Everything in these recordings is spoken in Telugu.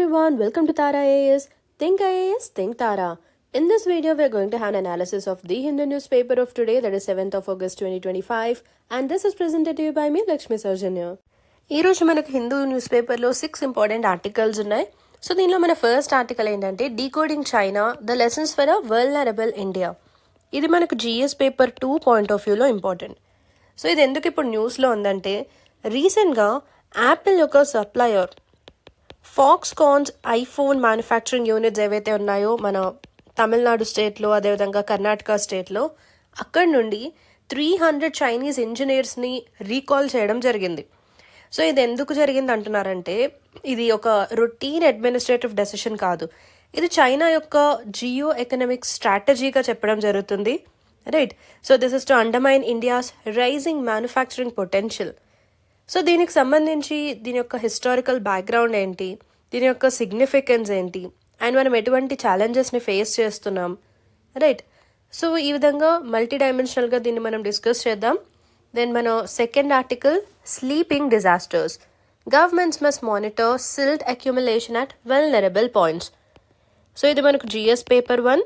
everyone, welcome to Tara IAS. Think IAS, think Tara. In this video, we are going to have an analysis of the Hindu newspaper of today, that is 7th of August 2025, and this is presented to you by me, Lakshmi Sarjanya. ఈ రోజు మనకు హిందూ న్యూస్ పేపర్లో 6 ఇంపార్టెంట్ ఆర్టికల్స్ ఉన్నాయి. సో దీనిలో మన ఫస్ట్ ఆర్టికల్ ఏంటంటే decoding China the lessons for a vulnerable India. ఇది మనకు జిఎస్ పేపర్ 2 పాయింట్ ఆఫ్ వ్యూలో ఇంపార్టెంట్. సో ఇది ఎందుకు ఇప్పుడు న్యూస్లో ఉందంటే రీసెంట్గా యాపిల్ యొక్క సప్లయర్ ఫాక్స్కాన్స్ ఐఫోన్ మ్యానుఫ్యాక్చరింగ్ యూనిట్స్ ఏవైతే ఉన్నాయో మన తమిళనాడు స్టేట్లో అదేవిధంగా కర్ణాటక స్టేట్లో అక్కడి నుండి 300 చైనీస్ ఇంజనీర్స్ని రీకాల్ చేయడం జరిగింది. సో ఇది ఎందుకు జరిగింది అంటున్నారంటే ఇది ఒక రొటీన్ అడ్మినిస్ట్రేటివ్ డెసిషన్ కాదు, ఇది చైనా యొక్క జియో ఎకనామిక్ స్ట్రాటజీగా చెప్పడం జరుగుతుంది. Right. So this is to undermine India's rising manufacturing potential. So దీనికి సంబంధించి దీని యొక్క హిస్టారికల్ బ్యాక్గ్రౌండ్ ఏంటి, దీని యొక్క సిగ్నిఫికెన్స్ ఏంటి, అండ్ మనం ఎటువంటి ఛాలెంజెస్ని ఫేస్ చేస్తున్నాం. రైట్. సో ఈ విధంగా మల్టీ డైమెన్షనల్గా దీన్ని మనం డిస్కస్ చేద్దాం. దెన్ మన second article sleeping disasters. Governments must monitor silt accumulation at vulnerable points. So ఇది మనకు జిఎస్ పేపర్ 1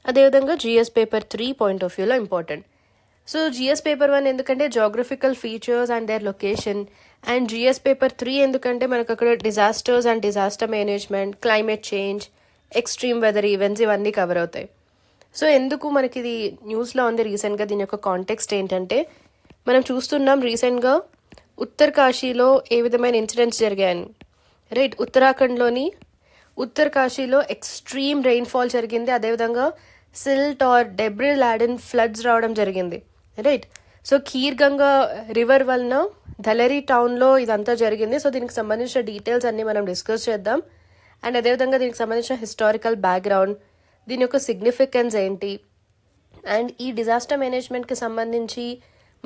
అదేవిధంగా జిఎస్ పేపర్ 3 పాయింట్ ఆఫ్ వ్యూలో ఇంపార్టెంట్. సో జిఎస్ పేపర్ 1 ఎందుకంటే geographical features and their location, and GS paper 3 ఎందుకంటే మనకు అక్కడ disasters and disaster management, climate change, extreme weather events ఇవన్నీ కవర్ అవుతాయి. సో ఎందుకు మనకి ఇది న్యూస్లో ఉంది రీసెంట్గా, దీని యొక్క కాంటెక్స్ట్ ఏంటంటే మనం చూస్తున్నాం రీసెంట్గా ఉత్తరకాశీలో ఏ విధమైన ఇన్సిడెంట్స్ జరిగాయని. రైట్. ఉత్తరాఖండ్లోని ఉత్తరకాశీలో ఎక్స్ట్రీమ్ రెయిన్ఫాల్ జరిగింది, అదేవిధంగా silt or debris laden floods రావడం జరిగింది. Right. So Kheer Ganga river వలన ధలరీ టౌన్లో ఇదంతా జరిగింది. సో దీనికి సంబంధించిన డీటెయిల్స్ అన్నీ మనం డిస్కస్ చేద్దాం. అండ్ అదేవిధంగా దీనికి సంబంధించిన హిస్టారికల్ బ్యాక్గ్రౌండ్, దీని యొక్క సిగ్నిఫికెన్స్ ఏంటి, అండ్ ఈ డిజాస్టర్ మేనేజ్మెంట్కి సంబంధించి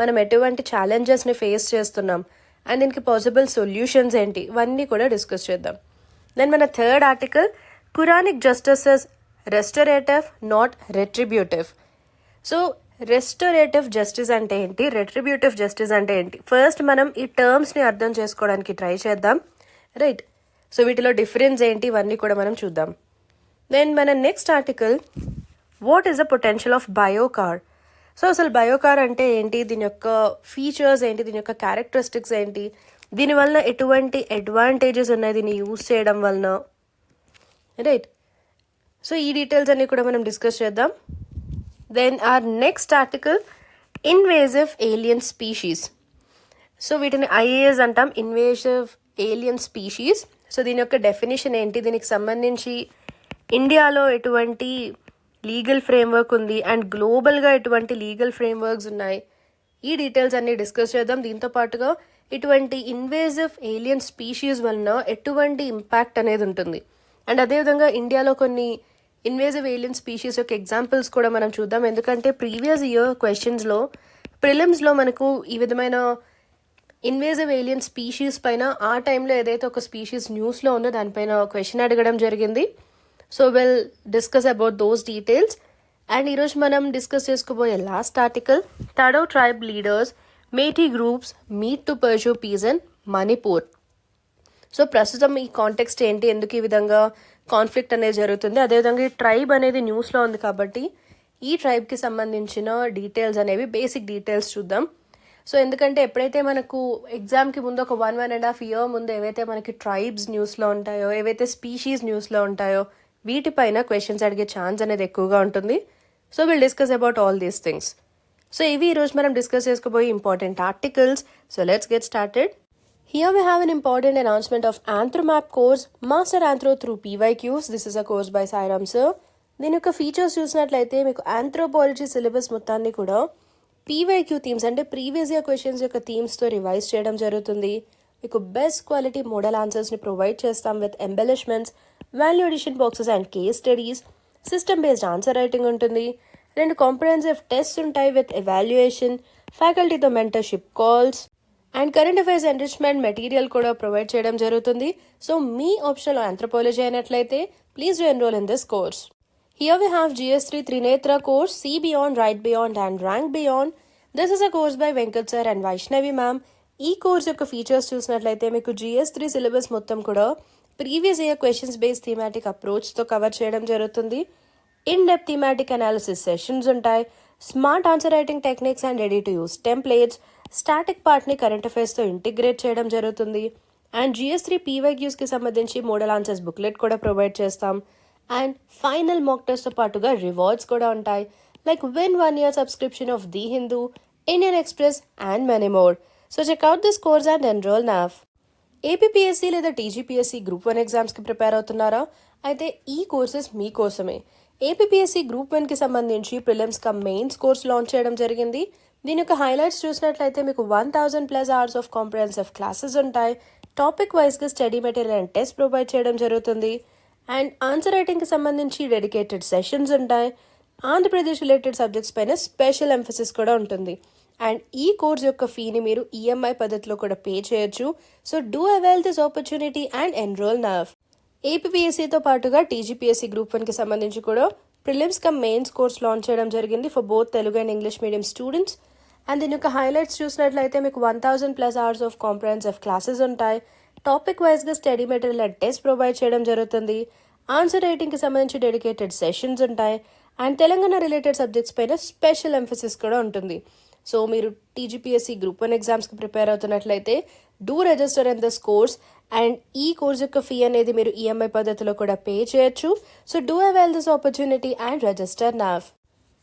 మనం ఎటువంటి ఛాలెంజెస్ని ఫేస్ చేస్తున్నాం, అండ్ దీనికి పాసిబుల్ సొల్యూషన్స్ ఏంటి, ఇవన్నీ కూడా డిస్కస్ చేద్దాం. దెన్ మన third article Quranic justices restorative not retributive. So restorative justice అంటే ఏంటి, రెట్రిబ్యూటివ్ జస్టిస్ అంటే ఏంటి, ఫస్ట్ మనం ఈ టర్మ్స్ని అర్థం చేసుకోవడానికి ట్రై చేద్దాం. రైట్. సో వీటిలో డిఫరెన్స్ ఏంటి, ఇవన్నీ కూడా మనం చూద్దాం. దెన్ మన next article what is the potential of biochar. So అసలు బయోకార్ అంటే ఏంటి, దీని యొక్క ఫీచర్స్ ఏంటి, దీని యొక్క క్యారెక్టరిస్టిక్స్ ఏంటి, దీనివల్ల ఎటువంటి అడ్వాంటేజెస్ ఉన్నాయి దీన్ని యూజ్ చేయడం వలన. రైట్. సో ఈ డీటెయిల్స్ అన్నీ కూడా మనం డిస్కస్ చేద్దాం. Then our next article invasive alien species. So వీటిని ఐఏఎస్ అంటాం, ఇన్వేజివ్ ఏలియన్ స్పీషీస్. సో దీని యొక్క డెఫినేషన్ ఏంటి, దీనికి సంబంధించి ఇండియాలో ఎటువంటి లీగల్ ఫ్రేమ్వర్క్ ఉంది అండ్ గ్లోబల్గా ఎటువంటి లీగల్ ఫ్రేమ్వర్క్స్ ఉన్నాయి, ఈ డీటెయిల్స్ అన్నీ డిస్కస్ చేద్దాం. దీంతో పాటుగా ఇటువంటి ఇన్వేజివ్ ఏలియన్ స్పీషీస్ వలన ఎటువంటి ఇంపాక్ట్ అనేది ఉంటుంది, అండ్ అదేవిధంగా ఇండియాలో కొన్ని ఇన్వేజివ్ ఏలియన్ స్పీషీస్ యొక్క ఎగ్జాంపుల్స్ కూడా మనం చూద్దాం. ఎందుకంటే ప్రీవియస్ ఇయర్ క్వశ్చన్స్లో ప్రిలిమ్స్లో మనకు ఈ విధమైన ఇన్వేజివ్ ఏలియన్ స్పీషీస్ పైన ఆ టైంలో ఏదైతే ఒక స్పీషీస్ న్యూస్లో ఉందో దానిపైన క్వశ్చన్ అడగడం జరిగింది. So will discuss about those details. And ఈరోజు మనం డిస్కస్ చేసుకోబోయే last article Thadou tribe leaders Meitei groups meet to pursue peace in Manipur. So ప్రస్తుతం ఈ కాంటెక్స్ట్ ఏంటి, ఎందుకు ఈ విధంగా కాన్ఫ్లిక్ట్ అనేది జరుగుతుంది, అదేవిధంగా ఈ ట్రైబ్ అనేది న్యూస్లో ఉంది కాబట్టి ఈ ట్రైబ్కి సంబంధించిన డీటెయిల్స్ అనేవి బేసిక్ డీటెయిల్స్ చూద్దాం. సో ఎందుకంటే ఎప్పుడైతే మనకు ఎగ్జామ్కి ముందు ఒక 1.5 year ముందు ఏవైతే మనకి ట్రైబ్స్ న్యూస్లో ఉంటాయో, ఏవైతే స్పీషీస్ న్యూస్లో ఉంటాయో వీటిపైన క్వశ్చన్స్ అడిగే ఛాన్స్ అనేది ఎక్కువగా ఉంటుంది. So will discuss about all these things. So ఇవి ఈరోజు మనం డిస్కస్ చేసుకోబోయే important articles. So let's get started. Here we have an important announcement of Anthromap course, Master Anthro through PYQs. This is a course by Sairam sir. దీని యొక్క ఫీచర్స్ చూసినట్లయితే మీకు ఆంథ్రోపాలజీ సిలబస్ మొత్తాన్ని కూడా పీవైక్యూ థీమ్స్ అంటే ప్రీవియస్ ఇయర్ క్వశ్చన్స్ యొక్క థీమ్స్తో రివైజ్ చేయడం జరుగుతుంది. మీకు బెస్ట్ క్వాలిటీ మోడల్ ఆన్సర్స్ని ప్రొవైడ్ చేస్తాం with embellishments, value addition boxes and case studies. System based answer writing ఉంటుంది. 2 కాంప్రహెన్సివ్ టెస్ట్స్ ఉంటాయి విత్ ఎవాల్యుయేషన్, ఫ్యాకల్టీతో mentorship calls and current affairs enrichment material కూడా ప్రొవైడ్ చేయడం జరుగుతుంది. సో మీ ఆప్షనల్ ఆంథ్రోపాలజీ అయినట్లయితే please do enrol in this course. Here we have GS3 Trinetra course, See Beyond, Write Beyond and Rank Beyond. This is a course by Venkat sir and Vaishnavi ma'am. ఈ కోర్స్ యొక్క ఫీచర్స్ చూసినట్లయితే మీకు GS3 సిలబస్ మొత్తం కూడా previous year questions based thematic అప్రోచ్తో కవర్ చేయడం జరుగుతుంది. In depth thematic analysis sessions ఉంటాయి. Smart answer writing techniques and ready to use templates, static పార్ట్ని కరెంట్ అఫైర్స్తో ఇంటిగ్రేట్ చేయడం జరుగుతుంది. అండ్ GS3 PYQస్కి సంబంధించి మోడల్ ఆన్సర్స్ బుక్లెట్ కూడా ప్రొవైడ్ చేస్తాం. అండ్ ఫైనల్ మాక్ టెస్ట్తో పాటుగా రివార్డ్స్ కూడా ఉంటాయి, like win 1 year subscription of the Hindu, Indian Express and many more. So check out this course and enrol now. APPSC లేదా టీజీపీఎస్సీ గ్రూప్ 1 ఎగ్జామ్స్కి ప్రిపేర్ అవుతున్నారా? అయితే ఈ కోర్సెస్ మీకోసమే. ఏపీపీఎస్సీ గ్రూప్ 1కి సంబంధించి prelims cum mains course launch చేయడం జరిగింది. దీని యొక్క హైలైట్స్ చూసినట్లయితే మీకు 1000+ hours ఆఫ్ కాంప్రహెన్సివ్ క్లాసెస్ ఉంటాయి. టాపిక్ వైజ్గా study material and test provide చేయడం జరుగుతుంది. అండ్ ఆన్సర్ రైటింగ్కి సంబంధించి డెడికేటెడ్ సెషన్స్ ఉంటాయి. ఆంధ్రప్రదేశ్ రిలేటెడ్ సబ్జెక్ట్స్ పైన స్పెషల్ ఎంఫసిస్ కూడా ఉంటుంది. అండ్ ఈ కోర్స్ యొక్క ఫీని మీరు ఈఎంఐ పద్ధతిలో కూడా పే చేయొచ్చు. So do avail this opportunity and enrol now. ఏపీపీఎస్సీతో పాటుగా టీజీపీఎస్సీ గ్రూప్ 1కి సంబంధించి కూడా prelims cum mains course launch చేయడం జరిగింది for both Telugu and English medium students. And దీని యొక్క హైలైట్స్ చూసినట్లయితే మీకు 1000+ hours ఆఫ్ కాంప్రహెన్సివ్ క్లాసెస్ ఉంటాయి. టాపిక్ వైజ్గా study material and test provide చేయడం జరుగుతుంది. ఆన్సర్ రైటింగ్కి సంబంధించి డెడికేటెడ్ సెషన్స్ ఉంటాయి. అండ్ తెలంగాణ రిలేటెడ్ సబ్జెక్ట్స్ పైన స్పెషల్ ఎంఫసిస్ కూడా ఉంటుంది. సో మీరు టీజీపీఎస్సీ గ్రూప్ 1 ఎగ్జామ్స్కి ప్రిపేర్ అవుతున్నట్లయితే do register in this course. And ఈ కోర్స్ యొక్క ఫీ అనేది మీరు ఈఎంఐ పద్ధతిలో కూడా పే చేయొచ్చు. So do avail this opportunity and register now.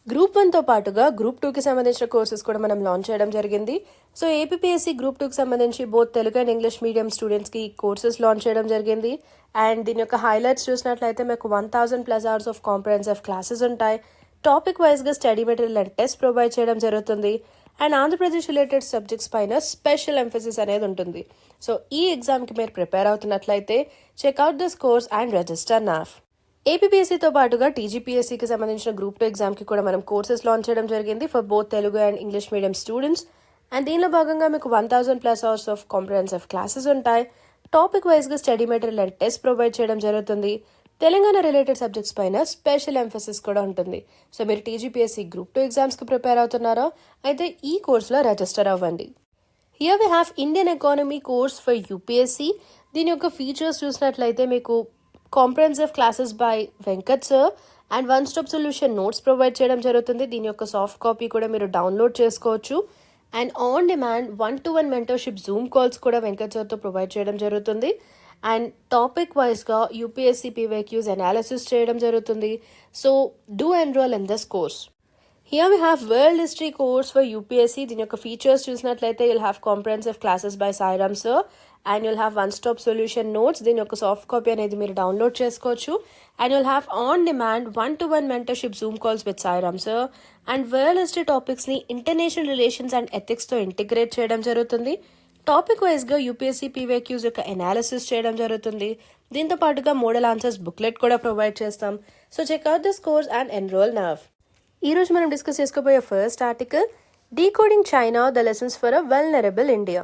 Group 1తో పాటుగా గ్రూప్ 2కి సంబంధించిన కోర్సెస్ కూడా మనం లాంచ్ చేయడం జరిగింది. సో ఏపీపీఎస్సీ గ్రూప్ 2కి సంబంధించి both Telugu and English medium స్టూడెంట్స్కి కోర్సెస్ లాంచ్ చేయడం జరిగింది. అండ్ దీని యొక్క హైలైట్స్ చూసినట్లయితే మీకు 1000+ hours ఆఫ్ కాంప్రహెన్సివ్ క్లాసెస్ ఉంటాయి. టాపిక్ వైజ్గా study material and test provide చేయడం జరుగుతుంది. అండ్ ఆంధ్రప్రదేశ్ రిలేటెడ్ సబ్జెక్ట్స్ పైన స్పెషల్ ఎంఫసిస్ అనేది ఉంటుంది. సో ఈ ఎగ్జామ్కి మీరు prepare అవుతున్నట్లయితే checkout this course and register now. ఏపీపీఎస్సీతో పాటుగా టీజీపీఎస్సీకి సంబంధించిన గ్రూప్ 2 ఎగ్జామ్కి కూడా మనం కోర్సెస్ లాంచ్ చేయడం జరిగింది for both Telugu and English medium students. And దీనిలో భాగంగా మీకు 1000+ hours ఆఫ్ కాంప్రహెన్సివ్ క్లాసెస్ ఉంటాయి. టాపిక్ వైజ్గా study material and test provide చేయడం జరుగుతుంది. తెలంగాణ రిలేటెడ్ సబ్జెక్ట్స్ పైన స్పెషల్ ఎంఫసిస్ కూడా ఉంటుంది. సో మీరు టీజీపీఎస్సీ గ్రూప్ 2 ఎగ్జామ్స్కి ప్రిపేర్ అవుతున్నారా? అయితే ఈ కోర్సులో రిజిస్టర్ అవ్వండి. Here we have Indian economy course for UPSC. దీని యొక్క ఫీచర్స్ చూసినట్లయితే మీకు comprehensive classes by Venkat sir and one stop solution notes provide చేయడం జరుగుతుంది. దీని యొక్క సాఫ్ట్ కాపీ కూడా మీరు డౌన్లోడ్ చేసుకోవచ్చు. And on demand 1-to-1 mentorship Zoom calls కూడా వెంకట్ సార్తో ప్రొవైడ్ చేయడం జరుగుతుంది. అండ్ టాపిక్ వైజ్గా యూపీఎస్సీ పీవైక్యూస్ అనాలిసిస్ చేయడం జరుగుతుంది. So do enrol in this course. Here we have world history course for UPSC. దీని యొక్క ఫీచర్స్ చూసినట్లయితే you'll have comprehensive classes by Sairam sir and you'll have one stop solution notes. దీని యొక్క సాఫ్ట్ కాపీ అనేది మీరు డౌన్లోడ్ చేసుకోవచ్చు. And you'll have on demand 1-to-1 mentorship Zoom calls with Sairam sir. And world history టాపిక్స్ని ఇంటర్నేషనల్ రిలేషన్స్ అండ్ ఎథిక్స్తో ఇంటిగ్రేట్ చేయడం జరుగుతుంది. టాపిక్ వైజ్గా యూపీఎస్సీ పీవైక్యూస్ యొక్క అనాలిసిస్ చేయడం జరుగుతుంది. దీంతో పాటుగా మోడల్ ఆన్సర్స్ బుక్లెట్ కూడా ప్రొవైడ్ చేస్తాం. So check out this course and enrol now. ఈరోజు మనం డిస్కస్ చేసుకోబోయే first article decoding China the lessons for a vulnerable India.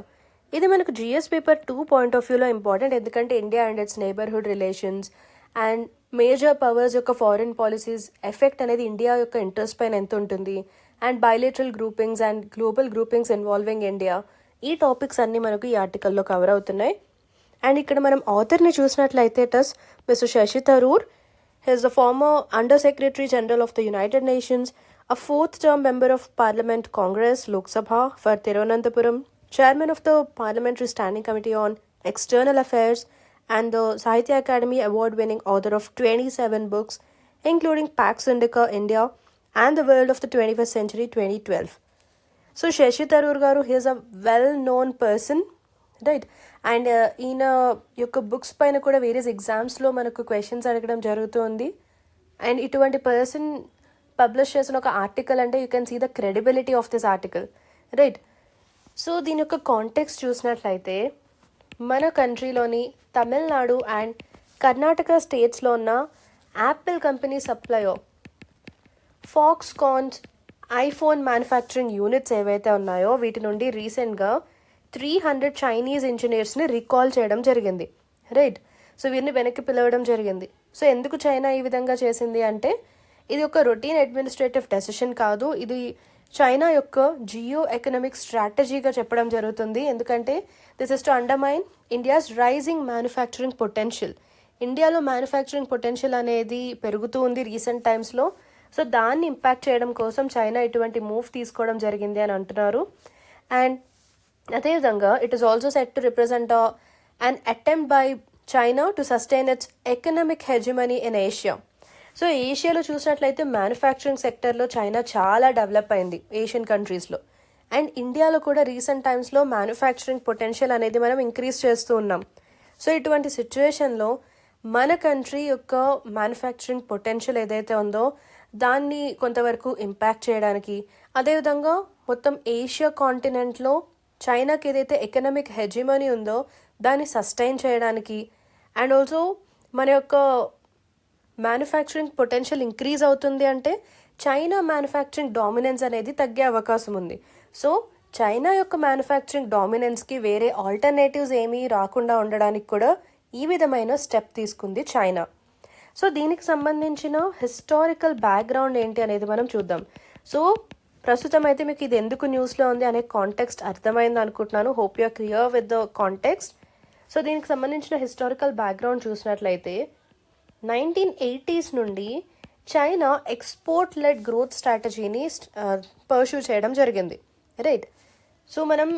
ఇది మనకు జిఎస్ పేపర్ 2 పాయింట్ ఆఫ్ వ్యూలో ఇంపార్టెంట్, ఎందుకంటే India and it's neighbourhood relations and major powers యొక్క ఫారిన్ పాలసీస్ ఎఫెక్ట్ అనేది ఇండియా యొక్క ఇంట్రెస్ట్ పైన ఎంత ఉంటుంది, and bilateral groupings and global groupings involving India, ఈ టాపిక్స్ అన్నీ మనకు ఈ ఆర్టికల్లో కవర్ అవుతున్నాయి. అండ్ ఇక్కడ మనం ఆథర్ని చూసినట్లయితే it mister Shashi Tharoor. He is the former Under Secretary General of the United Nations, a fourth-term member of Parliament Congress Lok Sabha for Tirunelveli, Chairman of the Parliamentary Standing Committee on External Affairs, and the Sahitya Academy Award-winning author of 27 books, including Pax Indica India and the World of the 21st Century 2012. So Shashi Tharoor garu, he is a well-known person, right. And ఈయన యొక్క బుక్స్ పైన కూడా వేరియస్ ఎగ్జామ్స్లో మనకు క్వశ్చన్స్ అడగడం జరుగుతుంది. అండ్ ఇటువంటి పర్సన్ పబ్లిష్ చేసిన ఒక ఆర్టికల్ అంటే you can see the credibility of this article, right. So దీని యొక్క కాంటెక్స్ట్ చూసినట్లయితే మన కంట్రీలోని తమిళనాడు అండ్ కర్ణాటక స్టేట్స్లో ఉన్న Apple company supplier Foxconn iPhone manufacturing units ఏవైతే ఉన్నాయో వీటి నుండి రీసెంట్గా 300 చైనీస్ ఇంజనీర్స్ని రికాల్ చేయడం జరిగింది, రైట్. సో వీరిని వెనక్కి పిలవడం జరిగింది. సో ఎందుకు చైనా ఈ విధంగా చేసింది అంటే ఇది ఒక రొటీన్ అడ్మినిస్ట్రేటివ్ డెసిషన్ కాదు, ఇది చైనా యొక్క జియో ఎకనామిక్ స్ట్రాటజీగా చెప్పడం జరుగుతుంది. ఎందుకంటే this is to undermine India's rising manufacturing potential. ఇండియాలో మ్యానుఫ్యాక్చరింగ్ పొటెన్షియల్ అనేది పెరుగుతూ ఉంది రీసెంట్ టైమ్స్లో. సో దాన్ని ఇంపాక్ట్ చేయడం కోసం చైనా ఇటువంటి మూవ్ తీసుకోవడం జరిగింది అని అంటున్నారు. అండ్ అదేవిధంగా it is also set to represent an attempt by China to sustain its economic hegemony in Asia. So ఏషియాలో చూసినట్లయితే మ్యానుఫ్యాక్చరింగ్ సెక్టర్లో చైనా చాలా డెవలప్ అయింది ఏషియన్ కంట్రీస్లో. అండ్ ఇండియాలో కూడా రీసెంట్ టైమ్స్లో మ్యానుఫ్యాక్చరింగ్ పొటెన్షియల్ అనేది మనం ఇంక్రీజ్ చేస్తూ ఉన్నాం. సో ఇటువంటి సిచ్యువేషన్లో మన కంట్రీ యొక్క మ్యానుఫ్యాక్చరింగ్ పొటెన్షియల్ ఏదైతే ఉందో దాన్ని కొంతవరకు ఇంపాక్ట్ చేయడానికి, అదేవిధంగా మొత్తం ఏషియా కాంటినెంట్లో చైనాకి ఏదైతే ఎకనామిక్ హెజిమనీ ఉందో దాన్ని సస్టైన్ చేయడానికి, అండ్ ఆల్సో మన యొక్క మ్యానుఫ్యాక్చరింగ్ పొటెన్షియల్ ఇంక్రీజ్ అవుతుంది అంటే చైనా మ్యానుఫ్యాక్చరింగ్ డామినెన్స్ అనేది తగ్గే అవకాశం ఉంది. సో చైనా యొక్క మ్యానుఫ్యాక్చరింగ్ డామినెన్స్కి వేరే ఆల్టర్నేటివ్స్ ఏమీ రాకుండా ఉండడానికి కూడా ఈ విధమైన స్టెప్ తీసుకుంది చైనా. సో దీనికి సంబంధించిన హిస్టారికల్ బ్యాక్గ్రౌండ్ ఏంటి అనేది మనం చూద్దాం. సో ప్రస్తుతం అయితే మీకు ఇది ఎందుకు న్యూస్లో ఉంది అనే కాంటెక్స్ట్ అర్థమైంది అనుకుంటున్నాను. Hope you are clear with the context. So దీనికి సంబంధించిన హిస్టారికల్ బ్యాక్గ్రౌండ్ చూసినట్లయితే 1980s నుండి చైనా ఎక్స్పోర్ట్ లెడ్ గ్రోత్ స్ట్రాటజీని పర్సూ చేయడం జరిగింది, రైట్. సో మనం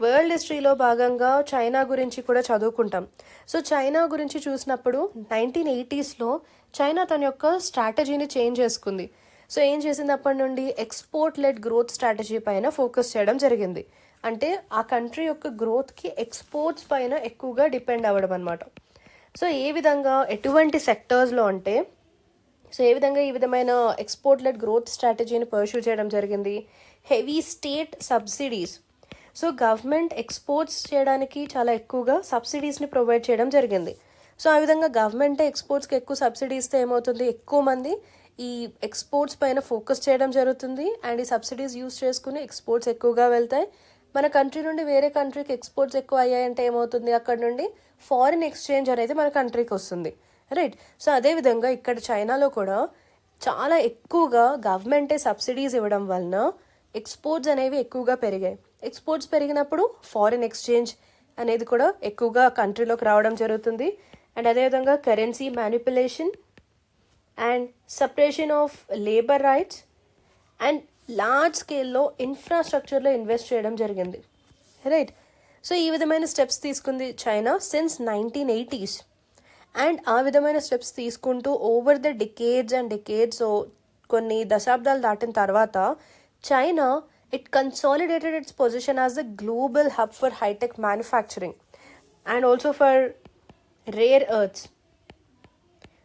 వరల్డ్ హిస్టరీలో భాగంగా చైనా గురించి కూడా చదువుకుంటాం. సో చైనా గురించి చూసినప్పుడు 1980sలో చైనా తన యొక్క స్ట్రాటజీని చేంజ్ చేసుకుంది. సో ఏం చేసింది, అప్పటి నుండి ఎక్స్పోర్ట్ లెడ్ గ్రోత్ స్ట్రాటజీ పైన ఫోకస్ చేయడం జరిగింది. అంటే ఆ కంట్రీ యొక్క గ్రోత్కి ఎక్స్పోర్ట్స్ పైన ఎక్కువగా డిపెండ్ అవ్వడం అనమాట. సో ఏ విధంగా ఎటువంటి సెక్టర్స్లో అంటే ఏ విధంగా ఈ విధమైన ఎక్స్పోర్ట్ లెడ్ గ్రోత్ స్ట్రాటజీని పర్సూ చేయడం జరిగింది. Heavy state subsidies. So government exports చేయడానికి చాలా ఎక్కువగా సబ్సిడీస్ని ప్రొవైడ్ చేయడం జరిగింది. సో ఆ విధంగా గవర్నమెంటే ఎక్స్పోర్ట్స్కి ఎక్కువ సబ్సిడీ ఇస్తే ఏమవుతుంది, ఎక్కువ మంది ఈ ఎక్స్పోర్ట్స్ పైన ఫోకస్ చేయడం జరుగుతుంది. అండ్ ఈ సబ్సిడీస్ యూస్ చేసుకుని ఎక్స్పోర్ట్స్ ఎక్కువగా వెళ్తాయి. మన కంట్రీ నుండి వేరే కంట్రీకి ఎక్స్పోర్ట్స్ ఎక్కువ అయ్యాయంటే ఏమవుతుంది, అక్కడ నుండి ఫారిన్ ఎక్స్చేంజ్ అనేది మన కంట్రీకి వస్తుంది, రైట్. సో అదేవిధంగా ఇక్కడ చైనాలో కూడా చాలా ఎక్కువగా గవర్నమెంటే సబ్సిడీస్ ఇవ్వడం వలన ఎక్స్పోర్ట్స్ అనేవి ఎక్కువగా పెరిగాయి. ఎక్స్పోర్ట్స్ పెరిగినప్పుడు ఫారిన్ ఎక్స్చేంజ్ అనేది కూడా ఎక్కువగా కంట్రీలోకి రావడం జరుగుతుంది. అండ్ అదేవిధంగా currency manipulation and separation of labour rights and large స్కేల్లో ఇన్ఫ్రాస్ట్రక్చర్లో ఇన్వెస్ట్ చేయడం జరిగింది, రైట్. సో ఈ విధమైన స్టెప్స్ తీసుకుంది చైనా సిన్స్ 1980s. అండ్ ఆ విధమైన స్టెప్స్ తీసుకుంటూ over the decades and decades, so కొన్ని దశాబ్దాలు దాటిన తర్వాత China it consolidated its position as the global hub for hitech manufacturing and also for rare earths.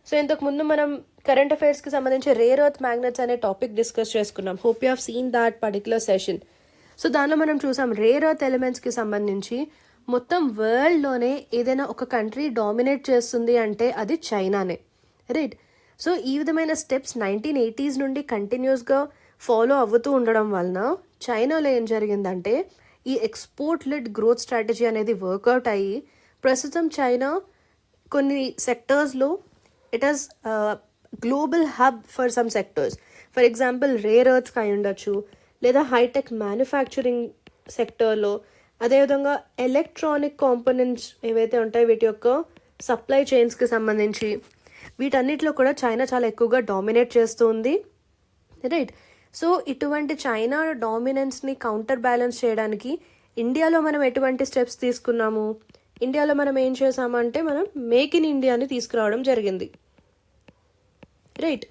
So ఇంతకుముందు మనం కరెంట్ అఫైర్స్కి సంబంధించి రేర్ ఎర్త్ మ్యాగ్నెట్స్ అనే టాపిక్ డిస్కస్ చేసుకున్నాం. Hope you have seen that particular session. So దానిలో మనం చూసాం రేర్ ఎర్త్ ఎలిమెంట్స్కి సంబంధించి మొత్తం వరల్డ్లోనే ఏదైనా ఒక కంట్రీ డామినేట్ చేస్తుంది అంటే అది చైనానే, రైట్. సో ఈ విధమైన స్టెప్స్ 1980s నుండి కంటిన్యూస్గా ఫాలో అవుతూ ఉండడం వలన చైనాలో ఏం జరిగిందంటే ఈ ఎక్స్పోర్ట్ లెడ్ గ్రోత్ స్ట్రాటజీ అనేది వర్కౌట్ అయ్యి ప్రస్తుతం చైనా కొన్ని సెక్టర్స్లో it is global hub for some sectors. For example rare ఎర్త్స్కి అయి ఉండొచ్చు, లేదా హైటెక్ మ్యానుఫ్యాక్చరింగ్ సెక్టర్లో, అదేవిధంగా ఎలక్ట్రానిక్ కాంపోనెంట్స్ ఏవైతే ఉంటాయో వీటి యొక్క సప్లై చైన్స్కి సంబంధించి వీటన్నిటిలో కూడా చైనా చాలా ఎక్కువగా డామినేట్ చేస్తూ ఉంది, రైట్. సో ఇటువంటి చైనా డామినెన్స్ని కౌంటర్ బ్యాలెన్స్ చేయడానికి ఇండియాలో మనం ఎటువంటి స్టెప్స్ తీసుకున్నాము, ఇండియాలో మనం ఏం చేసామంటే మనం మేక్ ఇన్ ఇండియాని తీసుకురావడం జరిగింది, రైట్.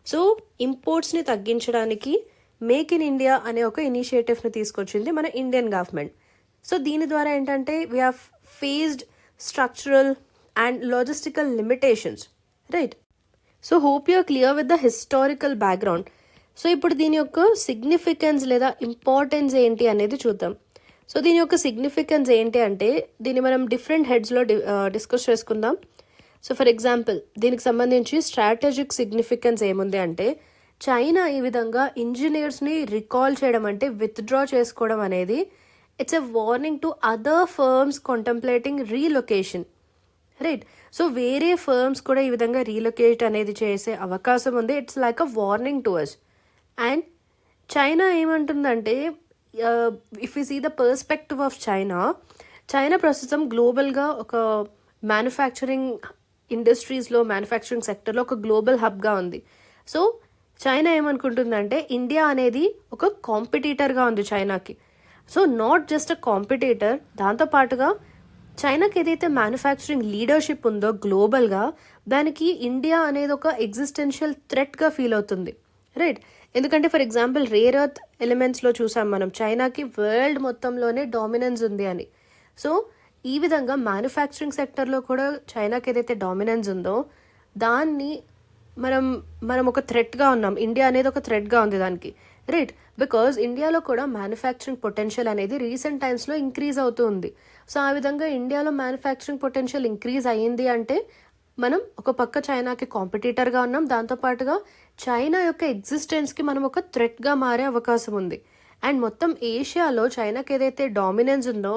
సో ఇంపోర్ట్స్ని తగ్గించడానికి మేక్ ఇన్ ఇండియా అనే ఒక ఇనిషియేటివ్ని తీసుకొచ్చింది మన ఇండియన్ గవర్నమెంట్. సో దీని ద్వారా ఏంటంటే we have faced structural and logistical limitations, right. So hope you are clear with the historical background. So ఇప్పుడు దీని యొక్క సిగ్నిఫికెన్స్ లేదా ఇంపార్టెన్స్ ఏంటి అనేది చూద్దాం. సో దీని యొక్క సిగ్నిఫికెన్స్ ఏంటి అంటే దీన్ని మనం డిఫరెంట్ హెడ్స్లో డిస్కస్ చేసుకుందాం. సో ఫర్ ఎగ్జాంపుల్ దీనికి సంబంధించి స్ట్రాటజిక్ సిగ్నిఫికెన్స్ ఏముంది అంటే చైనా ఈ విధంగా ఇంజనీర్స్ని రికాల్ చేయడం అంటే విత్డ్రా చేసుకోవడం అనేది it's a warning to other firms contemplating relocation, right. So వేరే ఫర్మ్స్ కూడా ఈ విధంగా రీలొకేట్ అనేది చేసే అవకాశం ఉంది. It's like a warning to us. And China ఏమంటుందంటే if you see the perspective of China ప్రస్తుతం గ్లోబల్గా ఒక మ్యానుఫ్యాక్చరింగ్ ఇండస్ట్రీస్లో మ్యానుఫ్యాక్చరింగ్ సెక్టర్లో ఒక గ్లోబల్ హబ్గా ఉంది. సో చైనా ఏమనుకుంటుందంటే ఇండియా అనేది ఒక కాంపిటీటర్గా ఉంది చైనాకి. So not just a competitor, దాంతోపాటుగా చైనాకి ఏదైతే మ్యానుఫ్యాక్చరింగ్ లీడర్షిప్ ఉందో గ్లోబల్గా, దానికి ఇండియా అనేది ఒక ఎగ్జిస్టెన్షియల్ థ్రెట్గా ఫీల్ అవుతుంది, రైట్? ఎందుకంటే ఫర్ ఎగ్జాంపుల్ రేర్ ఎర్త్ ఎలిమెంట్స్లో చూసాం మనం, చైనాకి వరల్డ్ మొత్తంలోనే డామినెన్స్ ఉంది అని. సో ఈ విధంగా మ్యానుఫ్యాక్చరింగ్ సెక్టర్లో కూడా చైనాకి ఏదైతే డామినెన్స్ ఉందో దాన్ని మనం మనం ఒక థ్రెట్గా ఉన్నాం, ఇండియా అనేది ఒక థ్రెట్గా ఉంది దానికి, రైట్? బికాజ్ ఇండియాలో కూడా మ్యానుఫ్యాక్చరింగ్ పొటెన్షియల్ అనేది రీసెంట్ టైమ్స్లో ఇంక్రీజ్ అవుతూ ఉంది. సో ఆ విధంగా ఇండియాలో మ్యానుఫ్యాక్చరింగ్ పొటెన్షియల్ ఇంక్రీజ్ అయ్యింది అంటే మనం ఒక పక్క చైనాకి కాంపిటీటర్గా ఉన్నాం, దాంతోపాటుగా చైనా యొక్క ఎగ్జిస్టెన్స్కి మనం ఒక థ్రెట్గా మారే అవకాశం ఉంది. అండ్ మొత్తం ఏషియాలో చైనాకి ఏదైతే డామినెన్స్ ఉందో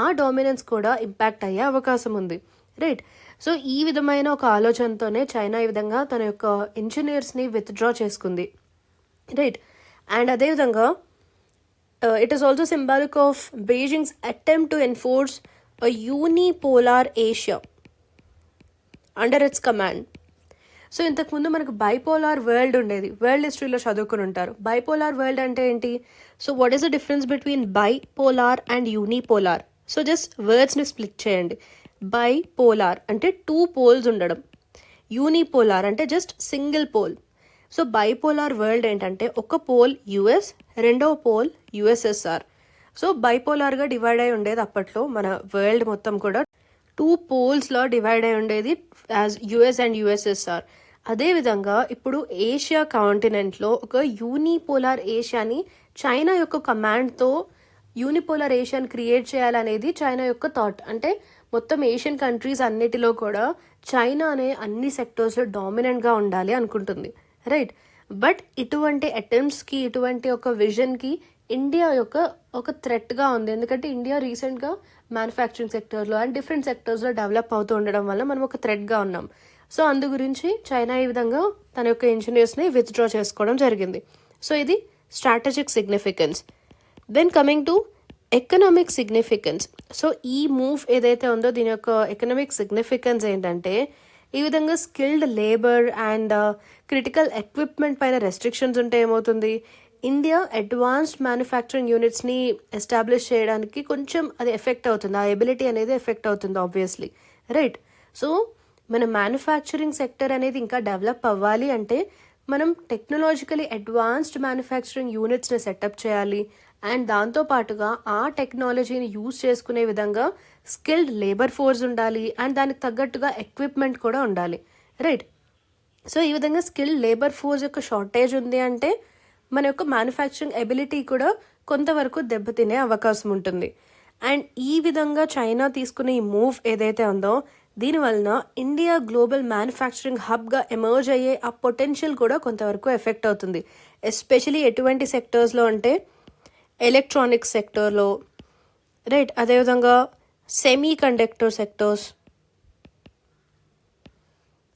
ఆ డామినెన్స్ కూడా ఇంపాక్ట్ అయ్యే అవకాశం ఉంది, రైట్? సో ఈ విధమైన ఒక ఆలోచనతోనే చైనా ఈ విధంగా తన యొక్క ఇంజనీర్స్ని విత్డ్రా చేసుకుంది, రైట్? అండ్ అదేవిధంగా it is also symbolic of Beijing's attempt to enforce a unipolar Asia under its command. So ఇంతకుముందు మనకు బైపోలార్ వరల్డ్ ఉండేది, వరల్డ్ హిస్టరీలో చదువుకుని ఉంటారు. బైపోలార్ వరల్డ్ అంటే ఏంటి? So what is the difference between bipolar and unipolar? So just వర్డ్స్ని స్ప్లిట్ చేయండి. బైపోలార్ అంటే 2 పోల్స్ ఉండడం, యూనిపోలార్ అంటే just single pole. So bipolar world ఏంటంటే ఒక పోల్ యుఎస్, రెండవ పోల్ యుఎస్ఎస్ఆర్. సో బైపోలార్గా డివైడ్ అయి ఉండేది అప్పట్లో మన వరల్డ్ మొత్తం కూడా 2 పోల్స్లో డివైడ్ అయి ఉండేది యాజ్ యుఎస్ అండ్ యుఎస్ఎస్ఆర్. అదేవిధంగా ఇప్పుడు ఏషియా కాంటినెంట్లో ఒక యూనిపోలార్ ఏషియాని చైనా యొక్క కమాండ్తో యూనిపోలార్ ఏషియాని క్రియేట్ చేయాలనేది చైనా యొక్క థాట్. అంటే మొత్తం ఏషియన్ కంట్రీస్ అన్నిటిలో కూడా చైనా అనే అన్ని సెక్టర్స్లో డామినెంట్గా ఉండాలి అనుకుంటుంది, రైట్? బట్ ఇటువంటి అటెంప్ట్స్కి, ఇటువంటి ఒక విజన్కి ఇండియా యొక్క ఒక థ్రెట్గా ఉంది. ఎందుకంటే ఇండియా రీసెంట్గా మ్యానుఫ్యాక్చరింగ్ సెక్టర్లో అండ్ డిఫరెంట్ సెక్టర్స్లో డెవలప్ అవుతూ ఉండడం వల్ల మనం ఒక థ్రెట్గా ఉన్నాం. సో అందు గురించి చైనా ఈ విధంగా తన యొక్క ఇంజనీర్స్ని విత్డ్రా చేసుకోవడం జరిగింది. సో ఇది strategic significance. Then coming to economic significance. So ఈ మూవ్ ఏదైతే ఉందో దీని యొక్క ఎకనామిక్ సిగ్నిఫికెన్స్ ఏంటంటే ఈ విధంగా skilled labour and critical equipment పైన రెస్ట్రిక్షన్స్ ఉంటే ఏమవుతుంది, ఇండియా అడ్వాన్స్డ్ మ్యానుఫ్యాక్చరింగ్ యూనిట్స్ని ఎస్టాబ్లిష్ చేయడానికి కొంచెం అది ఎఫెక్ట్ అవుతుంది, ఆ ఎబిలిటీ అనేది ఎఫెక్ట్ అవుతుంది ఆబ్వియస్లీ, రైట్? సో మన మ్యానుఫ్యాక్చరింగ్ సెక్టర్ అనేది ఇంకా డెవలప్ అవ్వాలి అంటే మనం టెక్నాలజికలీ అడ్వాన్స్డ్ మ్యానుఫ్యాక్చరింగ్ యూనిట్స్ని సెటప్ చేయాలి. అండ్ దాంతోపాటుగా ఆ టెక్నాలజీని యూజ్ చేసుకునే విధంగా స్కిల్డ్ లేబర్ ఫోర్స్ ఉండాలి అండ్ దానికి తగ్గట్టుగా ఎక్విప్మెంట్ కూడా ఉండాలి, రైట్? సో ఈ విధంగా స్కిల్డ్ లేబర్ ఫోర్స్ యొక్క షార్టేజ్ ఉంది అంటే మన యొక్క మ్యానుఫ్యాక్చరింగ్ ఎబిలిటీ కూడా కొంతవరకు దెబ్బతినే అవకాశం ఉంటుంది. అండ్ ఈ విధంగా చైనా తీసుకునే ఈ మూవ్ ఏదైతే ఉందో దీనివలన ఇండియా గ్లోబల్ మ్యానుఫ్యాక్చరింగ్ హబ్గా ఎమర్జ్ అయ్యే ఆ పొటెన్షియల్ కూడా కొంతవరకు ఎఫెక్ట్ అవుతుంది. ఎస్పెషలీ ఎటువంటి సెక్టర్స్లో అంటే ఎలక్ట్రానిక్స్ సెక్టర్లో, రైట్? అదేవిధంగా semi conductor sectors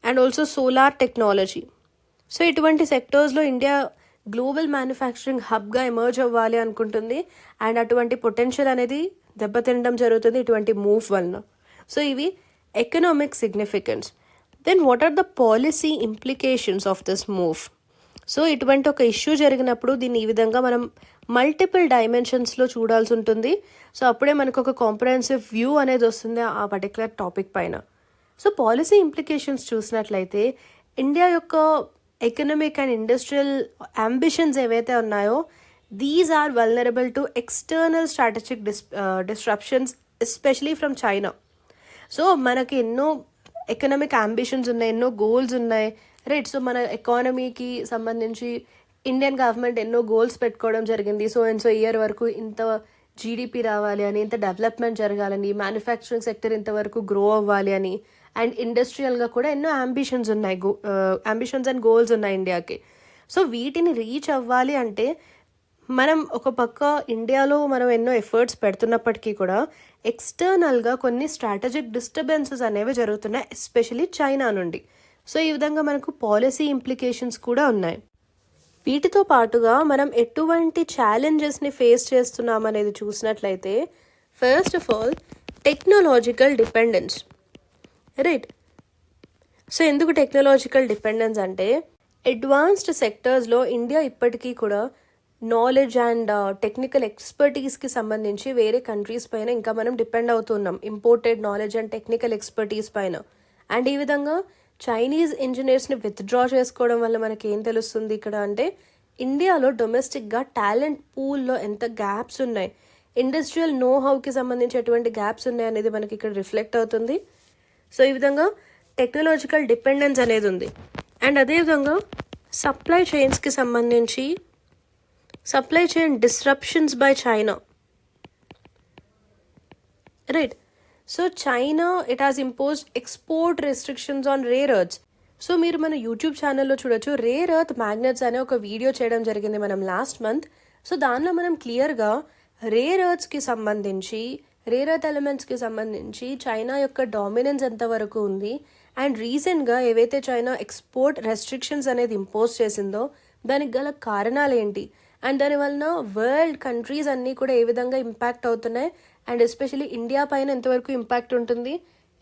and also solar technology. So ఇటువంటి సెక్టర్స్లో ఇండియా గ్లోబల్ మ్యానుఫ్యాక్చరింగ్ హబ్గా ఎమర్జ్ అవ్వాలి అనుకుంటుంది అండ్ అటువంటి పొటెన్షియల్ అనేది దెబ్బతినడం జరుగుతుంది ఇటువంటి మూవ్ వలన. సో ఇవి economic significance. Then what are the policy implications of this move? So ఇటువంటి ఒక ఇష్యూ జరిగినప్పుడు దీన్ని ఈ విధంగా మనం మల్టిపుల్ డైమెన్షన్స్లో చూడాల్సి ఉంటుంది. సో అప్పుడే మనకు ఒక కాంప్రహెన్సివ్ వ్యూ అనేది వస్తుంది ఆ పర్టికులర్ టాపిక్ పైన. సో పాలసీ ఇంప్లికేషన్స్ చూసినట్లయితే ఇండియా యొక్క ఎకనామిక్ అండ్ ఇండస్ట్రియల్ అంబిషన్స్ ఏవైతే ఉన్నాయో these are vulnerable to external strategic disruptions especially from China. So మనకి ఎన్నో ఎకనామిక్ అంబిషన్స్ ఉన్నాయి, ఎన్నో గోల్స్ ఉన్నాయి, రైట్? సో మన ఎకానమీకి సంబంధించి ఇండియన్ గవర్నమెంట్ ఎన్నో గోల్స్ పెట్టుకోవడం జరిగింది. సో అండ్ సో ఇయర్ వరకు ఇంత జీడిపి రావాలి అని, ఇంత డెవలప్మెంట్ జరగాలని, మ్యానుఫ్యాక్చరింగ్ సెక్టర్ ఇంతవరకు గ్రో అవ్వాలి అని, అండ్ ఇండస్ట్రియల్గా కూడా ఎన్నో అంబిషన్స్ ఉన్నాయి, అంబిషన్స్ అండ్ గోల్స్ ఉన్నాయి ఇండియాకి. సో వీటిని రీచ్ అవ్వాలి అంటే మనం ఒక పక్క ఇండియాలో మనం ఎన్నో ఎఫర్ట్స్ పెడుతున్నప్పటికీ కూడా ఎక్స్టర్నల్గా కొన్ని స్ట్రాటజిక్ డిస్టర్బెన్సెస్ అనేవి జరుగుతున్నాయి, ఎస్పెషలీ చైనా నుండి. సో ఈ విధంగా మనకు పాలసీ ఇంప్లికేషన్స్ కూడా ఉన్నాయి. వీటితో పాటుగా మనం ఎటువంటి ఛాలెంజెస్ని ఫేస్ చేస్తున్నాం అనేది చూసినట్లయితే first of all technological dependence, right. So ఎందుకు టెక్నాలజికల్ డిపెండెన్స్ అంటే అడ్వాన్స్డ్ సెక్టర్స్లో ఇండియా ఇప్పటికీ కూడా నాలెడ్జ్ అండ్ టెక్నికల్ ఎక్స్పర్టీస్కి సంబంధించి వేరే కంట్రీస్ పైన ఇంకా మనం డిపెండ్ అవుతున్నాం, imported knowledge and technical expertise పైన. అండ్ ఈ విధంగా చైనీస్ ఇంజనీర్స్ని విత్డ్రా చేసుకోవడం వల్ల మనకి ఏం తెలుస్తుంది ఇక్కడ అంటే ఇండియాలో డొమెస్టిక్గా టాలెంట్ పూల్లో ఎంత గ్యాప్స్ ఉన్నాయి, ఇండస్ట్రియల్ నో హౌకి సంబంధించి ఎటువంటి గ్యాప్స్ ఉన్నాయి అనేది మనకి ఇక్కడ రిఫ్లెక్ట్ అవుతుంది. సో ఈ విధంగా టెక్నాలజికల్ డిపెండెన్స్ అనేది ఉంది. అండ్ అదేవిధంగా సప్లై చైన్స్కి సంబంధించి supply chain disruptions by China, right. So China it has imposed export restrictions on rare earths. So మీరు మన యూట్యూబ్ ఛానల్లో చూడొచ్చు, రేర్ ఎర్త్ మ్యాగ్నెట్స్ అనే ఒక వీడియో చేయడం జరిగింది మనం లాస్ట్ మంత్. సో దానిలో మనం క్లియర్గా రేర్ ఎర్త్స్కి సంబంధించి, రేర్ ఎర్త్ ఎలిమెంట్స్కి సంబంధించి చైనా యొక్క డామినెన్స్ ఎంతవరకు ఉంది అండ్ రీసెంట్గా ఏవైతే చైనా ఎక్స్పోర్ట్ రెస్ట్రిక్షన్స్ అనేది ఇంపోజ్ చేసిందో దానికి గల కారణాలు ఏంటి అండ్ దానివలన వరల్డ్ కంట్రీస్ అన్నీ కూడా ఏ విధంగా ఇంపాక్ట్ అవుతున్నాయి అండ్ ఎస్పెషలీ ఇండియా పైన ఎంతవరకు ఇంపాక్ట్ ఉంటుంది,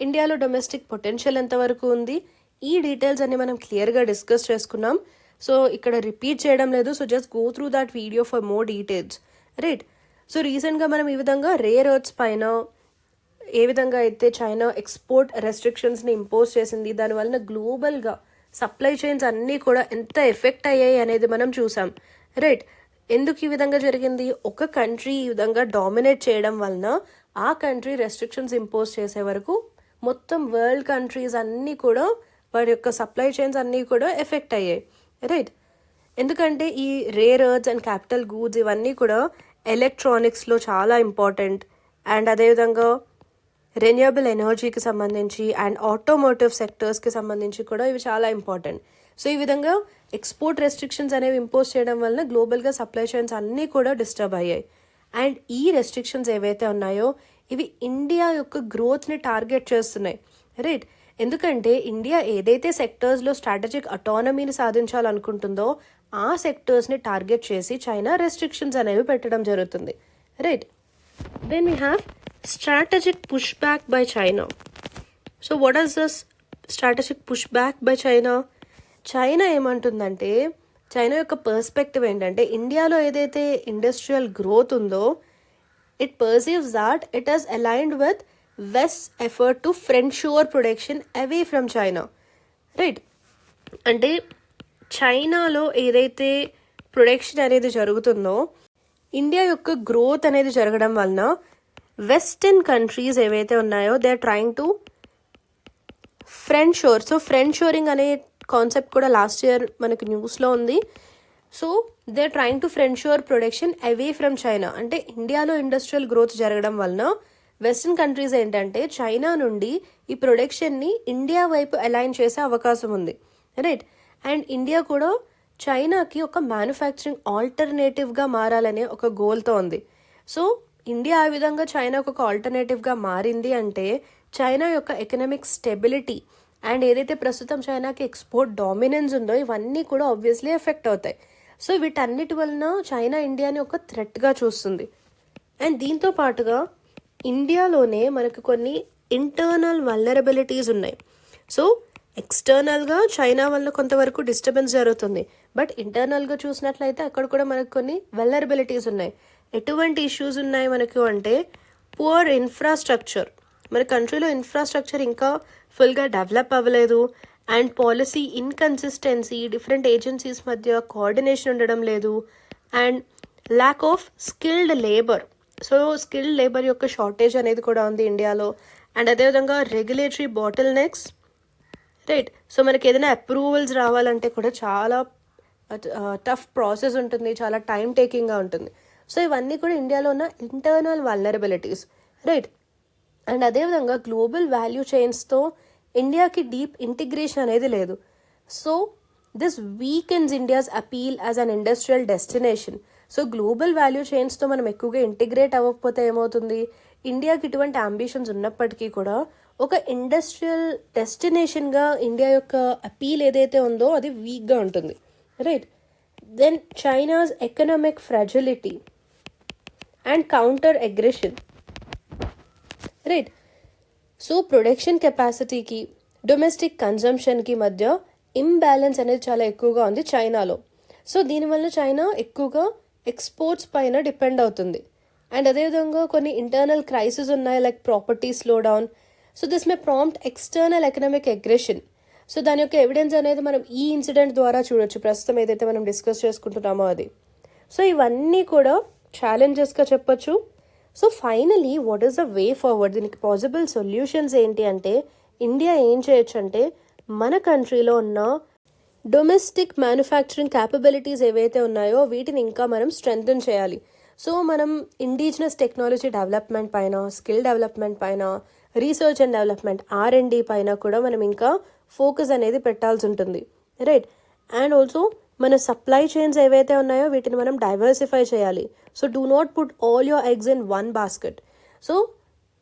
ఇండియాలో డొమెస్టిక్ పొటెన్షియల్ ఎంతవరకు ఉంది, ఈ డీటెయిల్స్ అన్ని మనం క్లియర్గా డిస్కస్ చేసుకున్నాం. సో ఇక్కడ రిపీట్ చేయడం లేదు, so just go through that video for more details, right. So రీసెంట్గా మనం ఈ విధంగా రేర్ ఎర్త్స్ పైన ఏ విధంగా అయితే చైనా ఎక్స్పోర్ట్ రెస్ట్రిక్షన్స్ని ఇంపోజ్ చేసింది, దానివలన గ్లోబల్గా సప్లై చైన్స్ అన్నీ కూడా ఎంత ఎఫెక్ట్ అయ్యాయి అనేది మనం చూసాం, రైట్. ఎందుకు ఈ విధంగా జరిగింది, ఒక కంట్రీ ఈ విధంగా డామినేట్ చేయడం వలన ఆ కంట్రీ రెస్ట్రిక్షన్స్ ఇంపోజ్ చేసే వరకు మొత్తం వరల్డ్ కంట్రీస్ అన్నీ కూడా వారి యొక్క సప్లై చైన్స్ అన్నీ కూడా ఎఫెక్ట్ అయ్యాయి, రైట్. ఎందుకంటే ఈ rare earths and capital goods ఇవన్నీ కూడా ఎలక్ట్రానిక్స్లో చాలా ఇంపార్టెంట్ అండ్ అదేవిధంగా రెన్యూవబుల్ ఎనర్జీకి సంబంధించి అండ్ ఆటోమోటివ్ సెక్టర్స్కి సంబంధించి కూడా ఇవి చాలా ఇంపార్టెంట్. సో ఈ విధంగా ఎక్స్పోర్ట్ రెస్ట్రిక్షన్స్ అనేవి ఇంపోజ్ చేయడం వలన గ్లోబల్గా సప్లై చైన్స్ అన్నీ కూడా డిస్టర్బ్ అయ్యాయి. అండ్ ఈ రెస్ట్రిక్షన్స్ ఏవైతే ఉన్నాయో ఇవి ఇండియా యొక్క గ్రోత్ని టార్గెట్ చేస్తున్నాయి, రైట్. ఎందుకంటే ఇండియా ఏదైతే సెక్టర్స్లో స్ట్రాటజిక్ అటానమీని సాధించాలనుకుంటుందో ఆ సెక్టర్స్ని టార్గెట్ చేసి చైనా రెస్ట్రిక్షన్స్ అనేవి పెట్టడం జరుగుతుంది, right. Then we have strategic push back by China. So what is this strategic push back by China? China ఏమంటుందంటే చైనా యొక్క పర్స్పెక్టివ్ ఏంటంటే ఇండియాలో ఏదైతే ఇండస్ట్రియల్ గ్రోత్ ఉందో it perceives that it is aligned with West effort to friendshore production away from China, right. అంటే చైనాలో ఏదైతే ప్రొడక్షన్ అనేది జరుగుతుందో ఇండియా యొక్క గ్రోత్ అనేది జరగడం వలన వెస్టర్న్ కంట్రీస్ ఏవైతే ఉన్నాయో they are trying to friend shore. So friend shoring అనే కాన్సెప్ట్ కూడా లాస్ట్ ఇయర్ మనకి న్యూస్లో ఉంది. So they are trying to friend shore production away from China. అంటే ఇండియాలో ఇండస్ట్రియల్ గ్రోత్ జరగడం వలన వెస్టర్న్ కంట్రీస్ ఏంటంటే చైనా నుండి ఈ ప్రొడక్షన్ని ఇండియా వైపు అలైన్ చేసే అవకాశం ఉంది, రైట్. అండ్ ఇండియా కూడా చైనాకి ఒక మ్యానుఫ్యాక్చరింగ్ ఆల్టర్నేటివ్గా మారాలనే ఒక గోల్తో ఉంది. సో ఇండియా ఆ విధంగా చైనాకు ఒక ఆల్టర్నేటివ్గా మారింది అంటే చైనా యొక్క ఎకనామిక్ స్టెబిలిటీ అండ్ ఏదైతే ప్రస్తుతం చైనాకి ఎక్స్పోర్ట్ డామినెన్స్ ఉందో ఇవన్నీ కూడా ఆబ్వియస్లీ ఎఫెక్ట్ అవుతాయి. సో వీటన్నిటి వలన చైనా ఇండియాని ఒక థ్రెట్గా చూస్తుంది. అండ్ దీంతో పాటుగా ఇండియాలోనే మనకు కొన్ని ఇంటర్నల్ వల్నరబిలిటీస్ ఉన్నాయి. సో ఎక్స్టర్నల్గా చైనా వల్ల కొంతవరకు డిస్టర్బెన్స్ జరుగుతుంది, బట్ ఇంటర్నల్గా చూసినట్లయితే అక్కడ కూడా మనకు కొన్ని వల్నరబిలిటీస్ ఉన్నాయి. ఎటువంటి ఇష్యూస్ ఉన్నాయి మనకు అంటే పువర్ ఇన్ఫ్రాస్ట్రక్చర్. మన కంట్రీలో ఇన్ఫ్రాస్ట్రక్చర్ ఇంకా ఫుల్గా డెవలప్ అవ్వలేదు and policy inconsistency, different agencies మధ్య కోఆర్డినేషన్ ఉండడం లేదు and lack of skilled labour. So skilled labour యొక్క షార్టేజ్ అనేది కూడా ఉంది ఇండియాలో. అండ్ అదేవిధంగా regulatory bottlenecks, right. So మనకి ఏదైనా అప్రూవల్స్ రావాలంటే కూడా చాలా టఫ్ ప్రాసెస్ ఉంటుంది, చాలా టైం టేకింగ్గా ఉంటుంది. సో ఇవన్నీ కూడా ఇండియాలో ఉన్న ఇంటర్నల్ వల్నరబిలిటీస్, రైట్. అండ్ అదేవిధంగా గ్లోబల్ వాల్యూ చైన్స్తో ఇండియాకి డీప్ ఇంటిగ్రేషన్ అనేది లేదు. So this weakens India's appeal as an industrial destination. So global value చైన్స్తో మనం ఎక్కువగా ఇంటిగ్రేట్ అవ్వకపోతే ఏమవుతుంది, ఇండియాకి ఇటువంటి అంబిషన్స్ ఉన్నప్పటికీ కూడా ఒక ఇండస్ట్రియల్ డెస్టినేషన్గా ఇండియా యొక్క అపీల్ ఏదైతే ఉందో అది వీక్గా ఉంటుంది, right. then China's economic fragility and counter aggression, right? So production కెపాసిటీకి డొమెస్టిక్ కన్జంప్షన్కి మధ్య ఇంబ్యాలెన్స్ అనేది చాలా ఎక్కువగా ఉంది చైనాలో. సో దీనివల్ల చైనా ఎక్కువగా ఎక్స్పోర్ట్స్ పైన డిపెండ్ అవుతుంది. అండ్ అదేవిధంగా కొన్ని ఇంటర్నల్ క్రైసిస్ ఉన్నాయి, like property slow down. So this may prompt external economic aggression. So దాని యొక్క ఎవిడెన్స్ అనేది మనం ఈ ఇన్సిడెంట్ ద్వారా చూడొచ్చు, ప్రస్తుతం ఏదైతే మనం డిస్కస్ చేసుకుంటున్నామో అది. సో ఇవన్నీ కూడా ఛాలెంజెస్గా చెప్పొచ్చు. So finally what is the way forward, దీనికి పాసిబుల్ సొల్యూషన్స్ ఏంటి అంటే, ఇండియా ఏం చేయొచ్చు అంటే మన కంట్రీలో ఉన్న డొమెస్టిక్ మ్యానుఫ్యాక్చరింగ్ క్యాపబిలిటీస్ ఏవైతే ఉన్నాయో వీటిని ఇంకా మనం స్ట్రెంగ్థెన్ చేయాలి. సో మనం ఇండిజినస్ టెక్నాలజీ డెవలప్మెంట్ పైన, స్కిల్ డెవలప్మెంట్ పైన, రీసెర్చ్ అండ్ డెవలప్మెంట్ R&D పైన కూడా మనం ఇంకా ఫోకస్ అనేది పెట్టాల్సి ఉంటుంది, రైట్? అండ్ ఆల్సో మన సప్లై చైన్స్ ఏవైతే ఉన్నాయో వీటిని మనం డైవర్సిఫై చేయాలి. So do not put all your eggs in one basket. So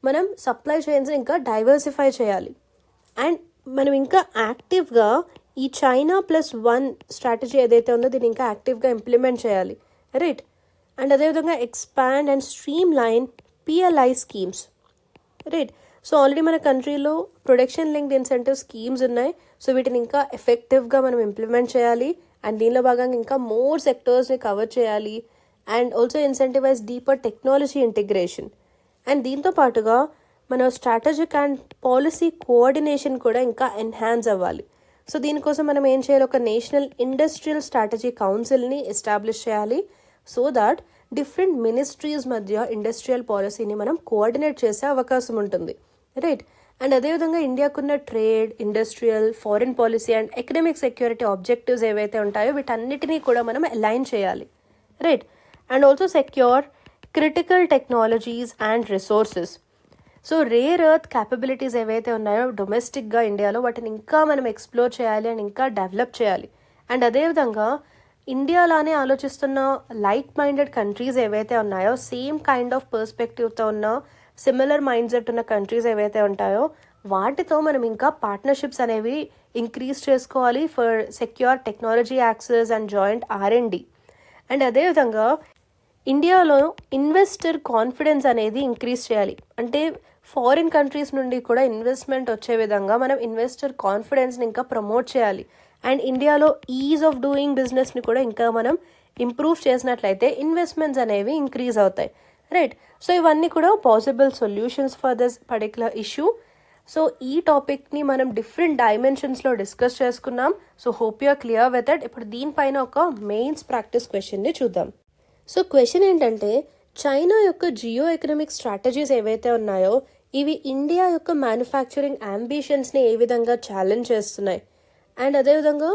మనం సప్లై చైన్స్ ఇంకా డైవర్సిఫై చేయాలి. అండ్ మనం ఇంకా యాక్టివ్గా ఈ చైనా +1 స్ట్రాటజీ ఏదైతే ఉందో దీన్ని ఇంకా యాక్టివ్గా ఇంప్లిమెంట్ చేయాలి, రైట్? అండ్ అదేవిధంగా expand and stream line PLI schemes, right? So already మన కంట్రీలో ప్రొడక్షన్ లింక్డ్ ఇన్సెంటివ్ స్కీమ్స్ ఉన్నాయి. సో వీటిని ఇంకా ఎఫెక్టివ్గా మనం ఇంప్లిమెంట్ చేయాలి. అండ్ దీనిలో భాగంగా ఇంకా మోర్ సెక్టర్స్ని కవర్ చేయాలి. And also incentivise deeper technology integration. And దీంతో పాటుగా మన స్ట్రాటజిక్ అండ్ పాలసీ కోఆర్డినేషన్ కూడా ఇంకా ఎన్హాన్స్ అవ్వాలి. సో దీనికోసం మనం ఏం చేయాలి, ఒక నేషనల్ ఇండస్ట్రియల్ స్ట్రాటజీ కౌన్సిల్ని ఎస్టాబ్లిష్ చేయాలి. సో దాట్ డిఫరెంట్ మినిస్ట్రీస్ మధ్య ఇండస్ట్రియల్ పాలసీని మనం కోఆర్డినేట్ చేసే అవకాశం ఉంటుంది, రైట్? అండ్ అదేవిధంగా ఇండియాకున్న trade, industrial, foreign policy and economic security objectives ఏవైతే ఉంటాయో వీటన్నిటినీ కూడా మనం అలైన్ చేయాలి, right? And also secure critical technologies and resources. So rare earth capabilities ఏవైతే ఉన్నాయో డొమెస్టిక్గా ఇండియాలో వాటిని ఇంకా మనం ఎక్స్ప్లోర్ చేయాలి అండ్ ఇంకా డెవలప్ చేయాలి. అండ్ అదేవిధంగా ఇండియాలానే ఆలోచిస్తున్న లైక్ మైండెడ్ కంట్రీస్ ఏవైతే ఉన్నాయో, సేమ్ కైండ్ ఆఫ్ పర్స్పెక్టివ్తో ఉన్న సిమిలర్ మైండ్ సెట్ ఉన్న కంట్రీస్ ఏవైతే ఉంటాయో వాటితో మనం ఇంకా పార్ట్నర్షిప్స్ అనేవి ఇంక్రీజ్ చేసుకోవాలి for secure technology access and joint R&D. And అదేవిధంగా ఇండియాలో ఇన్వెస్టర్ కాన్ఫిడెన్స్ అనేది ఇంక్రీజ్ చేయాలి. అంటే ఫారిన్ కంట్రీస్ నుండి కూడా ఇన్వెస్ట్మెంట్ వచ్చే విధంగా మనం ఇన్వెస్టర్ కాన్ఫిడెన్స్ని ఇంకా ప్రమోట్ చేయాలి. అండ్ ఇండియాలో ఈజ్ ఆఫ్ డూయింగ్ బిజినెస్ని కూడా ఇంకా మనం ఇంప్రూవ్ చేసినట్లయితే ఇన్వెస్ట్మెంట్స్ అనేవి ఇంక్రీజ్ అవుతాయి, రైట్? సో ఇవన్నీ కూడా possible solutions for this particular issue. So ఈ టాపిక్ని మనం డిఫరెంట్ డైమెన్షన్స్లో డిస్కస్ చేసుకున్నాం. So hope you are clear with it. ఇప్పుడు దీనిపైన ఒక మెయిన్స్ ప్రాక్టీస్ క్వశ్చన్ని చూద్దాం. సో క్వశ్చన్ ఏంటంటే, చైనా యొక్క జియో ఎకనామిక్ స్ట్రాటజీస్ ఏవైతే ఉన్నాయో ఇవి ఇండియా యొక్క మ్యానుఫ్యాక్చరింగ్ అంబిషన్స్ని ఏ విధంగా ఛాలెంజ్ చేస్తున్నాయి. అండ్ అదేవిధంగా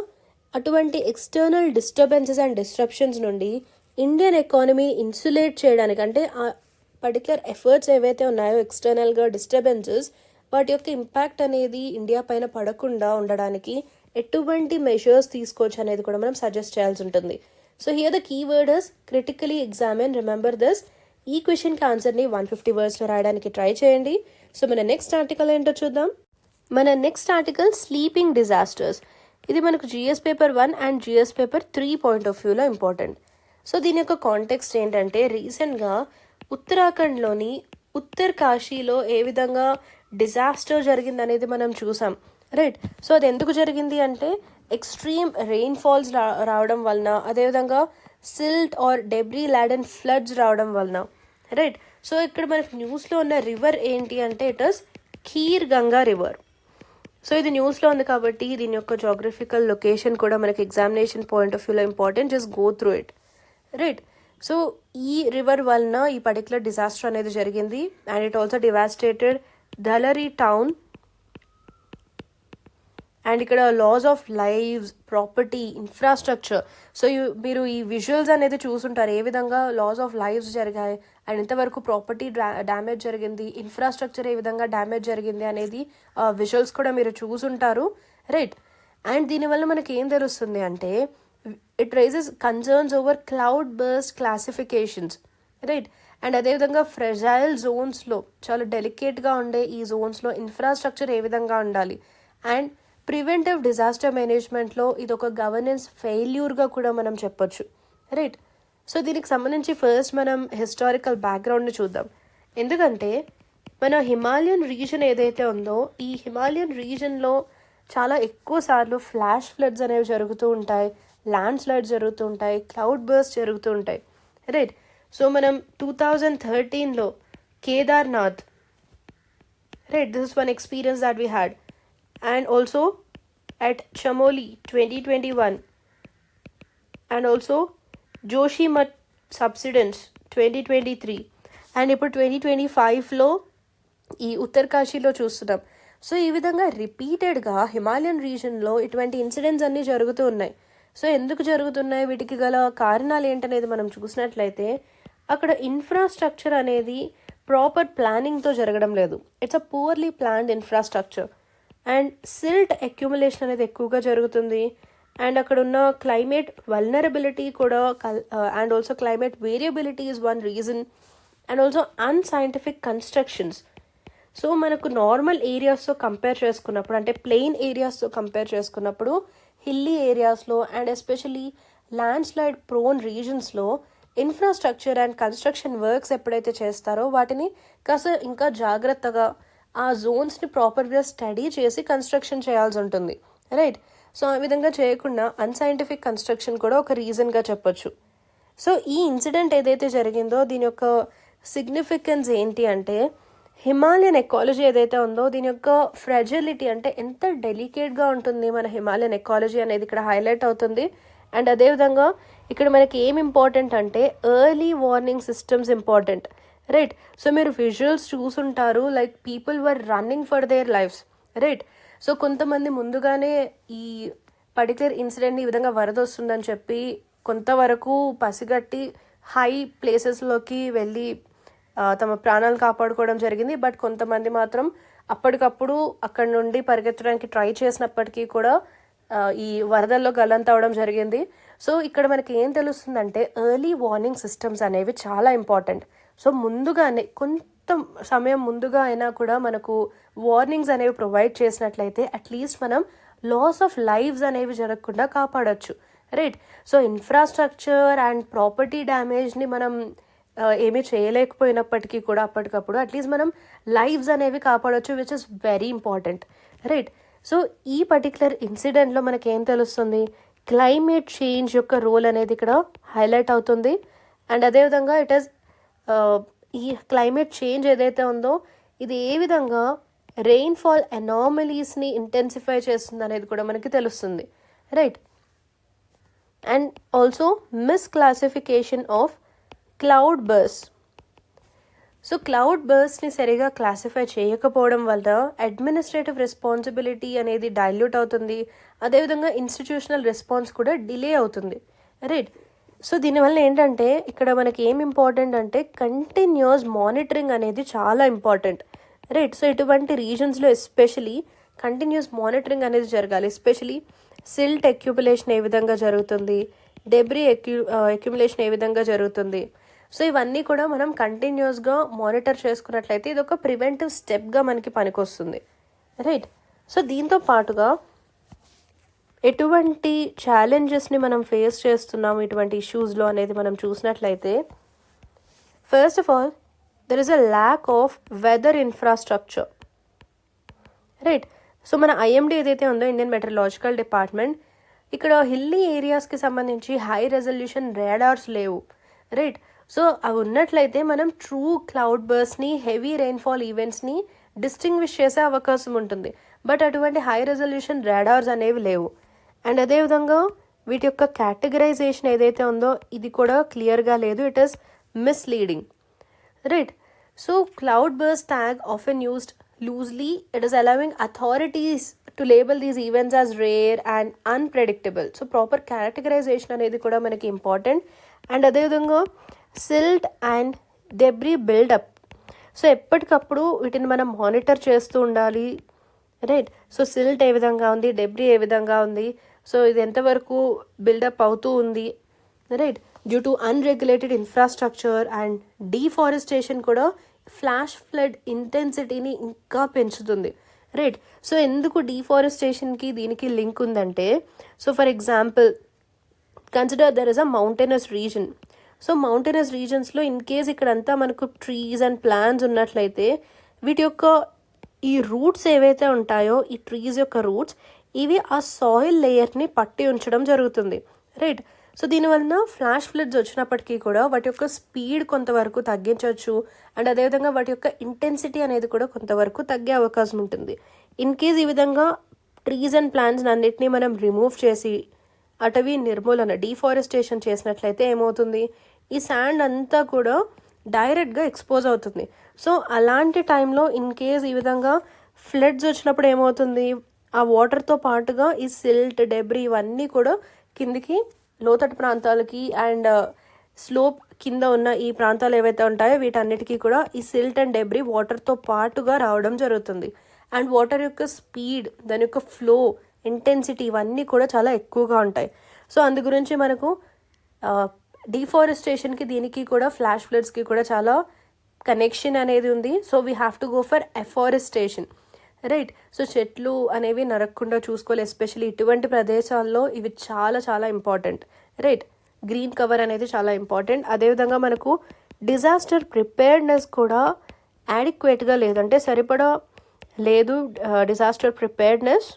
అటువంటి ఎక్స్టర్నల్ డిస్టర్బెన్సెస్ అండ్ డిస్ట్రప్షన్స్ నుండి ఇండియన్ ఎకానమీ ఇన్సులేట్ చేయడానికి, అంటే ఆ పర్టికులర్ ఎఫర్ట్స్ ఏవైతే ఉన్నాయో ఎక్స్టర్నల్గా డిస్టర్బెన్సెస్ వాటి యొక్క ఇంపాక్ట్ అనేది ఇండియా పైన పడకుండా ఉండడానికి ఎటువంటి మెజర్స్ తీసుకోవచ్చు అనేది కూడా మనం సజెస్ట్ చేయాల్సి ఉంటుంది. So here the keyword is critically examine. Remember this. ఈ క్వశ్చన్కి ఆన్సర్ని 150 వర్డ్స్లో రాయడానికి ట్రై చేయండి. సో మన నెక్స్ట్ ఆర్టికల్ ఏంటో చూద్దాం. మన నెక్స్ట్ ఆర్టికల్ స్లీపింగ్ డిజాస్టర్స్. ఇది మనకు GS paper 1 and GS paper 3 point of వ్యూలో ఇంపార్టెంట్. సో దీని యొక్క కాంటెక్స్ట్ ఏంటంటే, రీసెంట్గా ఉత్తరాఖండ్లోని ఉత్తర్ కాశీలో ఏ విధంగా డిజాస్టర్ జరిగింది అనేది మనం చూసాం, రైట్? సో అది ఎందుకు జరిగింది అంటే ఎక్స్ట్రీమ్ రెయిన్ఫాల్స్ రావడం వలన, అదేవిధంగా silt or debris laden floods రావడం వలన, రైట్? సో ఇక్కడ మనకి న్యూస్లో ఉన్న రివర్ ఏంటి అంటే it is kheer Ganga river. So ఇది న్యూస్లో ఉంది కాబట్టి దీని యొక్క జాగ్రఫికల్ లొకేషన్ కూడా మనకి ఎగ్జామినేషన్ పాయింట్ ఆఫ్ వ్యూలో important. Just go through it, right? So ఈ రివర్ వలన ఈ పర్టికులర్ డిజాస్టర్ అనేది జరిగింది. And it also devastated Dharali town. And ఇక్కడ loss of lives, property, infrastructure. So మీరు ఈ విజువల్స్ అనేది చూసుంటారు, ఏ విధంగా లాస్ ఆఫ్ లైవ్స్ జరిగాయి అండ్ ఇంతవరకు ప్రాపర్టీ డ్యామేజ్ జరిగింది, ఇన్ఫ్రాస్ట్రక్చర్ ఏ విధంగా డ్యామేజ్ జరిగింది అనేది విజువల్స్ కూడా మీరు చూసుంటారు, రైట్? అండ్ దీనివల్ల మనకి ఏం తెలుస్తుంది అంటే it raises concerns over cloud burst classifications, right? And అదేవిధంగా ఫ్రెజైల్ జోన్స్లో, చాలా డెలికేట్గా ఉండే ఈ జోన్స్లో ఇన్ఫ్రాస్ట్రక్చర్ ఏ విధంగా ఉండాలి, అండ్ ప్రివెంటివ్ డిజాస్టర్ మేనేజ్మెంట్లో ఇది ఒక గవర్నెన్స్ ఫెయిల్యూర్గా కూడా మనం చెప్పొచ్చు, రైట్. సో దీనికి సంబంధించి ఫస్ట్ మనం హిస్టారికల్ బ్యాక్గ్రౌండ్ని చూద్దాం. ఎందుకంటే మన హిమాలయన్ రీజన్ ఏదైతే ఉందో ఈ హిమాలయన్ రీజన్లో చాలా ఎక్కువ సార్లు ఫ్లాష్ ఫ్లడ్స్ అనేవి జరుగుతూ ఉంటాయి, ల్యాండ్ స్లైడ్స్ జరుగుతూ ఉంటాయి, క్లౌడ్ బర్స్ట్ జరుగుతూ ఉంటాయి, రైట్. సో మనం 2013లో Kedarnath, right, this is one experience that we had. And also at Chamoli 2021 and also Joshimath subsidence 2023 and ఇప్పుడు 2025లో ఈ ఉత్తరకాశీలో చూస్తున్నాం. సో ఈ విధంగా రిపీటెడ్గా హిమాలయన్ రీజన్లో ఇటువంటి ఇన్సిడెంట్స్ అన్నీ జరుగుతూ ఉన్నాయి. సో ఎందుకు జరుగుతున్నాయి, వీటికి గల కారణాలు ఏంటనేది మనం చూసినట్లయితే అక్కడ ఇన్ఫ్రాస్ట్రక్చర్ అనేది ప్రాపర్ ప్లానింగ్తో జరగడం లేదు. It's a poorly planned infrastructure. And silt accumulation అనేది ఎక్కువగా జరుగుతుంది. అండ్ అక్కడ ఉన్న క్లైమేట్ వల్నరబిలిటీ కూడా and also climate variability is one reason. And also unscientific constructions. So మనకు నార్మల్ ఏరియాస్తో కంపేర్ చేసుకున్నప్పుడు, అంటే ప్లెయిన్ ఏరియాస్తో కంపేర్ చేసుకున్నప్పుడు హిల్లీ ఏరియాస్లో and especially landslide prone రీజన్స్లో ఇన్ఫ్రాస్ట్రక్చర్ అండ్ కన్స్ట్రక్షన్ వర్క్స్ ఎప్పుడైతే చేస్తారో వాటిని కాస్త ఇంకా జాగ్రత్తగా ఆ జోన్స్ని ప్రాపర్గా స్టడీ చేసి కన్స్ట్రక్షన్ చేయాల్సి ఉంటుంది, రైట్. సో ఆ విధంగా చేయకుండా అన్సైంటిఫిక్ కన్స్ట్రక్షన్ కూడా ఒక రీజన్గా చెప్పొచ్చు. సో ఈ ఇన్సిడెంట్ ఏదైతే జరిగిందో దీని యొక్క సిగ్నిఫికెన్స్ ఏంటి అంటే హిమాలయన్ ఎకాలజీ ఏదైతే ఉందో దీని యొక్క ఫ్రెజిలిటీ, అంటే ఎంత డెలికేట్గా ఉంటుంది మన హిమాలయన్ ఎకాలజీ అనేది ఇక్కడ హైలైట్ అవుతుంది. అండ్ అదేవిధంగా ఇక్కడ మనకి ఏం ఇంపార్టెంట్ అంటే early warning systems important, right. So మీరు విజువల్స్ చూసుంటారు, like people were running for their lifes, right. So కొంతమంది ముందుగానే ఈ పర్టికులర్ ఇన్సిడెంట్ని ఈ విధంగా వరద వస్తుందని చెప్పి కొంతవరకు పసిగట్టి హై ప్లేసెస్లోకి వెళ్ళి తమ ప్రాణాలు కాపాడుకోవడం జరిగింది. బట్ కొంతమంది మాత్రం అప్పటికప్పుడు అక్కడ నుండి పరిగెత్తడానికి ట్రై చేసినప్పటికీ కూడా ఈ వరదల్లో గల్లంతవడం జరిగింది. సో ఇక్కడ మనకి ఏం తెలుస్తుందంటే ఎర్లీ వార్నింగ్ సిస్టమ్స్ అనేవి చాలా ఇంపార్టెంట్. సో ముందుగానే కొంత సమయం ముందుగా అయినా కూడా మనకు వార్నింగ్స్ అనేవి ప్రొవైడ్ చేసినట్లయితే అట్లీస్ట్ మనం లాస్ ఆఫ్ లైవ్స్ అనేవి జరగకుండా కాపాడొచ్చు, right. So infrastructure and property డ్యామేజ్ని మనం ఏమీ చేయలేకపోయినప్పటికీ కూడా అప్పటికప్పుడు అట్లీస్ట్ మనం లైవ్స్ అనేవి కాపాడొచ్చు, which is very important, right. So ఈ పర్టికులర్ ఇన్సిడెంట్లో మనకి ఏం తెలుస్తుంది, క్లైమేట్ చేంజ్ యొక్క రోల్ అనేది ఇక్కడ హైలైట్ అవుతుంది. అండ్ అదేవిధంగా ఇట్ ఈస్ ఈ క్లైమేట్ చేంజ్ ఏదైతే ఉందో ఇది ఏ విధంగా రెయిన్ఫాల్ అనామలీస్ని ఇంటెన్సిఫై చేస్తుంది అనేది కూడా మనకి తెలుస్తుంది, right. And also misclassification of cloudburst. So cloud బర్స్ట్ని సరిగా క్లాసిఫై చేయకపోవడం వల్ల అడ్మినిస్ట్రేటివ్ రెస్పాన్సిబిలిటీ అనేది డైల్యూట్ అవుతుంది. అదేవిధంగా ఇన్స్టిట్యూషనల్ రెస్పాన్స్ కూడా డిలే అవుతుంది, రైట్. సో దీనివల్ల ఏంటంటే ఇక్కడ మనకి ఏం ఇంపార్టెంట్ అంటే కంటిన్యూస్ మానిటరింగ్ అనేది చాలా ఇంపార్టెంట్, రైట్. సో ఇటువంటి రీజన్స్లో ఎస్పెషలీ కంటిన్యూస్ మానిటరింగ్ అనేది జరగాలి. ఎస్పెషలీ సిల్ట్ అక్యుములేషన్ ఏ విధంగా జరుగుతుంది, డెబ్రీ అక్యుములేషన్ ఏ విధంగా జరుగుతుంది. సో ఇవన్నీ కూడా మనం కంటిన్యూస్గా మానిటర్ చేసుకున్నట్లయితే ఇది ఒక ప్రివెంటివ్ స్టెప్గా మనకి పనికొస్తుంది, రైట్. సో దీంతో పాటుగా ఎటువంటి ఛాలెంజెస్ని మనం ఫేస్ చేస్తున్నాం ఇటువంటి ఇష్యూస్లో అనేది మనం చూసినట్లయితే first of all there is a lack of weather infrastructure, right. So మన ఐఎండీ ఏదైతే ఉందో ఇండియన్ మెట్రలాజికల్ డిపార్ట్మెంట్ ఇక్కడ హిల్లీ ఏరియాస్కి సంబంధించి హై రెజల్యూషన్ రేడార్స్ లేవు, రైట్. సో అవి ఉన్నట్లయితే మనం ట్రూ క్లౌడ్ బర్స్ట్ని హెవీ రెయిన్ఫాల్ ఈవెంట్స్ని డిస్టింగ్విష్ చేసే అవకాశం ఉంటుంది. బట్ అటువంటి హై రెజల్యూషన్ రాడార్స్ అనేవి లేవు. అండ్ అదేవిధంగా వీటి యొక్క కేటగరైజేషన్ ఏదైతే ఉందో ఇది కూడా క్లియర్గా లేదు. It is misleading, right. So cloud burst tag often used loosely. It is allowing authorities to label these events as rare and unpredictable. So proper categorisation అనేది కూడా మనకి ఇంపార్టెంట్. అండ్ అదేవిధంగా silt and debris buildup. So ఎప్పటికప్పుడు వీటిని మనం మానిటర్ చేస్తూ ఉండాలి, రైట్. సో సిల్ట్ ఏ విధంగా ఉంది, డెబ్రీ ఏ విధంగా ఉంది, సో ఇది ఎంతవరకు బిల్డప్ అవుతూ ఉంది, right. Due to unregulated infrastructure and deforestation కూడా ఫ్లాష్ ఫ్లడ్ ఇంటెన్సిటీని ఇంకా పెంచుతుంది, రైట్. సో ఎందుకు డీఫారెస్టేషన్కి దీనికి లింక్ ఉందంటే, so for example consider there is a mountainous region. So mountainous రీజన్స్లో ఇన్ కేస్ ఇక్కడంతా మనకు ట్రీస్ అండ్ ప్లాంట్స్ ఉన్నట్లయితే వీటి యొక్క ఈ రూట్స్ ఏవైతే ఉంటాయో, ఈ ట్రీస్ యొక్క రూట్స్ ఇవి ఆ సాయిల్ లేయర్ని పట్టి ఉంచడం జరుగుతుంది. రైట్. సో దీనివలన ఫ్లాష్ ఫ్లడ్స్ వచ్చినప్పటికీ కూడా వాటి యొక్క స్పీడ్ కొంతవరకు తగ్గించవచ్చు అండ్ అదేవిధంగా వాటి యొక్క ఇంటెన్సిటీ అనేది కూడా కొంతవరకు తగ్గే అవకాశం ఉంటుంది. ఇన్ కేస్ ఈ విధంగా ట్రీస్ అండ్ ప్లాంట్స్ అన్నిటినీ మనం రిమూవ్ చేసి అటవీ నిర్మూలన డీఫారెస్టేషన్ చేసినట్లయితే ఏమవుతుంది, ఈ శాండ్ అంతా కూడా డైరెక్ట్గా ఎక్స్పోజ్ అవుతుంది. సో అలాంటి టైంలో ఇన్ కేస్ ఈ విధంగా ఫ్లడ్స్ వచ్చినప్పుడు ఏమవుతుంది, ఆ వాటర్తో పాటుగా ఈ సిల్ట్ డెబ్రీ ఇవన్నీ కూడా కిందికి లోతట్టు ప్రాంతాలకి అండ్ స్లోప్ కింద ఉన్న ఈ ప్రాంతాలు ఏవైతే ఉంటాయో వీటన్నిటికీ కూడా ఈ సిల్ట్ అండ్ డెబ్రీ వాటర్తో పాటుగా రావడం జరుగుతుంది. అండ్ వాటర్ యొక్క స్పీడ్, దాని యొక్క ఫ్లో, ఇంటెన్సిటీ ఇవన్నీ కూడా చాలా ఎక్కువగా ఉంటాయి. సో అందు గురించి మనకు డీఫారెస్టేషన్కి దీనికి కూడా ఫ్లాష్ ఫ్లడ్స్కి కూడా చాలా కనెక్షన్ అనేది ఉంది. So we have to go for afforestation. Right. So చెట్లు అనేవి నరకకుండా చూసుకోవాలి, ఎస్పెషల్లీ ఇటువంటి ప్రదేశాల్లో ఇవి చాలా చాలా ఇంపార్టెంట్. రైట్. గ్రీన్ కవర్ అనేది చాలా ఇంపార్టెంట్. అదేవిధంగా మనకు డిజాస్టర్ ప్రిపేర్డ్నెస్ కూడా యాడిక్వేట్గా లేదంటే సరిపడా లేదు. డిజాస్టర్ ప్రిపేర్డ్నెస్,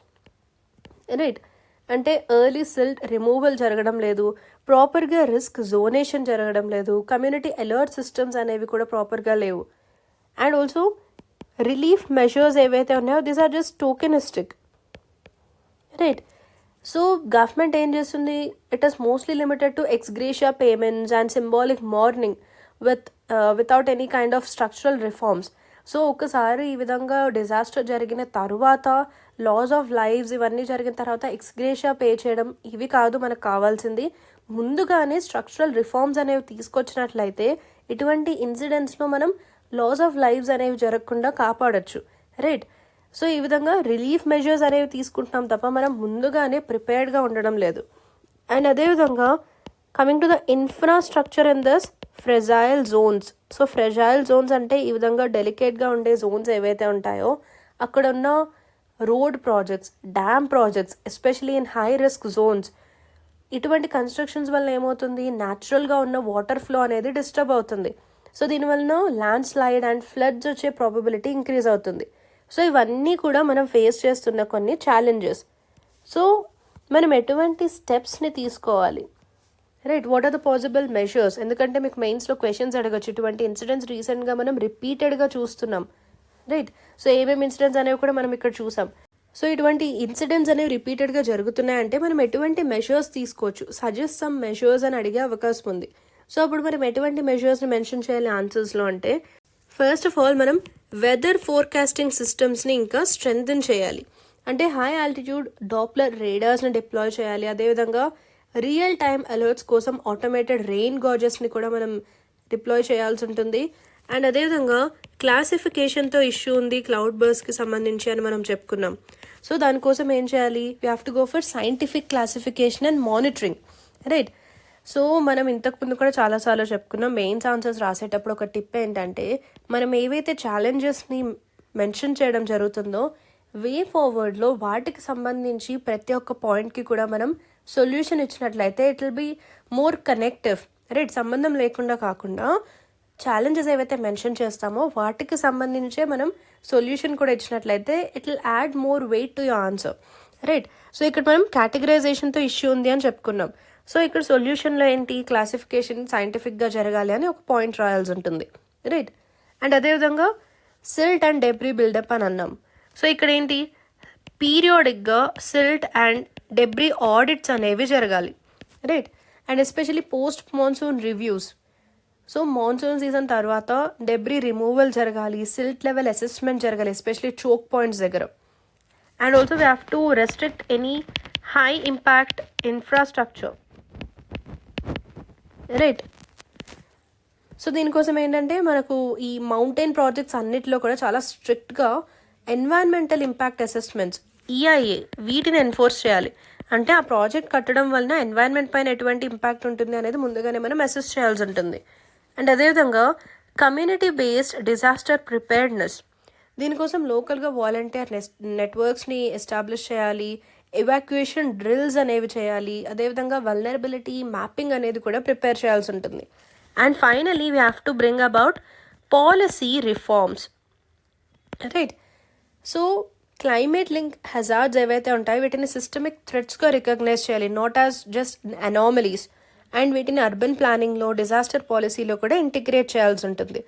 రైట్, అంటే ఎర్లీ సిల్ట్ రిమూవల్ జరగడం లేదు, ప్రాపర్గా రిస్క్ జోనేషన్ జరగడం లేదు, కమ్యూనిటీ అలర్ట్ సిస్టమ్స్ అనేవి కూడా ప్రాపర్గా లేవు. అండ్ ఆల్సో రిలీఫ్ మెజర్స్ ఏవైతే ఉన్నాయో these are just tokenistic. Right. So government ఏం చేస్తుంది, it is mostly limited to ex gratia payments and symbolic mourning without any kind of structural reforms. So ఒకసారి ఈ విధంగా డిజాస్టర్ జరిగిన తర్వాత లాస్ ఆఫ్ లైఫ్స్ ఇవన్నీ జరిగిన తర్వాత ఎక్స్గ్రేషియా పే చేయడం ఇవి కాదు మనకు కావాల్సింది. ముందుగానే స్ట్రక్చరల్ రిఫార్మ్స్ అనేవి తీసుకొచ్చినట్లయితే ఇటువంటి ఇన్సిడెంట్స్లో మనం లాస్ ఆఫ్ లైఫ్స్ అనేవి జరగకుండా కాపాడచ్చు. రైట్. సో ఈ విధంగా రిలీఫ్ మెజర్స్ అనేవి తీసుకుంటున్నాం తప్ప మనం ముందుగానే ప్రిపేర్డ్గా ఉండడం లేదు. అండ్ అదేవిధంగా coming to the infrastructure in these fragile zones. So fragile zones అంటే ఈ విధంగా డెలికేట్గా ఉండే జోన్స్ ఏవైతే ఉంటాయో అక్కడ ఉన్న road projects, dam projects, especially in high risk zones, ఇటువంటి కన్స్ట్రక్షన్స్ వల్ల ఏమవుతుంది, న్యాచురల్గా ఉన్న వాటర్ ఫ్లో అనేది డిస్టర్బ్ అవుతుంది. సో దీనివలన ల్యాండ్ స్లైడ్ అండ్ ఫ్లడ్స్ వచ్చే ప్రాబబిలిటీ ఇంక్రీజ్ అవుతుంది. సో ఇవన్నీ కూడా మనం ఫేస్ చేస్తున్న కొన్ని ఛాలెంజెస్. సో మనం ఎటువంటి స్టెప్స్ని తీసుకోవాలి, right, what are the possible measures? ఎందుకంటే మీకు మెయిన్స్లో క్వశ్చన్స్ అడగచ్చు. ఇటువంటి ఇన్సిడెంట్స్ రీసెంట్గా మనం రిపీటెడ్గా చూస్తున్నాం. రైట్. సో ఏమేమి ఇన్సిడెంట్స్ అనేవి కూడా మనం ఇక్కడ చూసాం. సో ఇటువంటి ఇన్సిడెంట్స్ అనేవి రిపీటెడ్గా జరుగుతున్నాయంటే మనం ఎటువంటి మెషర్స్ తీసుకోవచ్చు, సజెస్ట్ సమ్ మెషర్స్ అని అడిగే అవకాశం ఉంది. సో అప్పుడు మనం ఎటువంటి మెషర్స్ని మెన్షన్ చేయాలి ఆన్సర్స్లో అంటే, ఫస్ట్ ఆఫ్ ఆల్ మనం వెదర్ ఫోర్కాస్టింగ్ సిస్టమ్స్ని ఇంకా స్ట్రెంగ్థెన్ చేయాలి. అంటే హై ఆల్టిట్యూడ్ డాప్లర్ రేడార్స్ని డిప్లాయ్ చేయాలి. అదేవిధంగా రియల్ టైమ్ అలర్ట్స్ కోసం ఆటోమేటెడ్ రెయిన్ గాజెస్ని కూడా మనం డిప్లాయ్ చేయాల్సి ఉంటుంది. అండ్ అదేవిధంగా క్లాసిఫికేషన్తో ఇష్యూ ఉంది క్లౌడ్ బర్స్ట్కి సంబంధించి అని మనం చెప్పుకున్నాం. సో దానికోసం ఏం చేయాలి, we have to go for scientific classification and monitoring. Right. So మనం ఇంతకుముందు కూడా చాలాసార్లు చెప్పుకున్నాం, మెయిన్స్ ఆన్సర్స్ రాసేటప్పుడు ఒక టిప్ ఏంటంటే మనం ఏవైతే ఛాలెంజెస్ని మెన్షన్ చేయడం జరుగుతుందో వే ఫార్వర్డ్లో వాటికి సంబంధించి ప్రతి ఒక్క పాయింట్కి కూడా మనం సొల్యూషన్ ఇచ్చినట్లయితే it will be more connective. Right. సంబంధం లేకుండా కాకుండా ఛాలెంజెస్ ఏవైతే మెన్షన్ చేస్తామో వాటికి సంబంధించే మనం సొల్యూషన్ కూడా ఇచ్చినట్లయితే it will add more weight to your answer. Right. So ఇక్కడ మనం కేటగరైజేషన్తో ఇష్యూ ఉంది అని చెప్పుకున్నాం. సో ఇక్కడ సొల్యూషన్లో ఏంటి, క్లాసిఫికేషన్ సైంటిఫిక్గా జరగాలి అని ఒక పాయింట్ రాయాల్సి ఉంటుంది. రైట్. అండ్ అదేవిధంగా సిల్ట్ అండ్ డెబ్రీ బిల్డప్ అని అన్నాం. సో ఇక్కడ ఏంటి, పీరియాడిక్గా సిల్ట్ అండ్ డెబ్రీ ఆడిట్స్ అనేవి జరగాలి. Right. And especially post monsoon reviews. So monsoon season తర్వాత డెబ్రీ రిమూవల్ జరగాలి, సిల్ట్ లెవెల్ అసెస్మెంట్ జరగాలి, ఎస్పెషలీ చోక్ పాయింట్స్ దగ్గర. And also we have to restrict any high impact infrastructure. Right. So దీనికోసం ఏంటంటే మనకు ఈ మౌంటైన్ ప్రాజెక్ట్స్ అన్నిటిలో కూడా చాలా స్ట్రిక్ట్గా ఎన్వైరన్మెంటల్ ఇంపాక్ట్ అసెస్మెంట్స్, ఈఐఏ, వీటిని ఎన్ఫోర్స్ చేయాలి. అంటే ఆ ప్రాజెక్ట్ కట్టడం వలన ఎన్వైరన్మెంట్ పైన ఎటువంటి ఇంపాక్ట్ ఉంటుంది అనేది ముందుగానే మనం అసెస్ చేయాల్సి ఉంటుంది. అండ్ అదేవిధంగా కమ్యూనిటీ బేస్డ్ డిజాస్టర్ ప్రిపేర్డ్నెస్. దీనికోసం లోకల్గా వాలంటీర్ నెట్వర్క్స్ని ఎస్టాబ్లిష్ చేయాలి, ఎవాక్యుయేషన్ డ్రిల్స్ అనేవి చేయాలి, అదేవిధంగా వల్నరబిలిటీ మ్యాపింగ్ అనేది కూడా ప్రిపేర్ చేయాల్సి ఉంటుంది. And finally we have to bring about policy reforms, right. So climate link hazards ఏవైతే ఉంటాయో వీటిని సిస్టమిక్ థ్రెట్స్గా రికగ్నైజ్ చేయాలి, not as just anomalies. And వీటిని అర్బన్ ప్లానింగ్లో, డిజాస్టర్ పాలసీలో కూడా ఇంటిగ్రేట్ చేయాల్సి ఉంటుంది.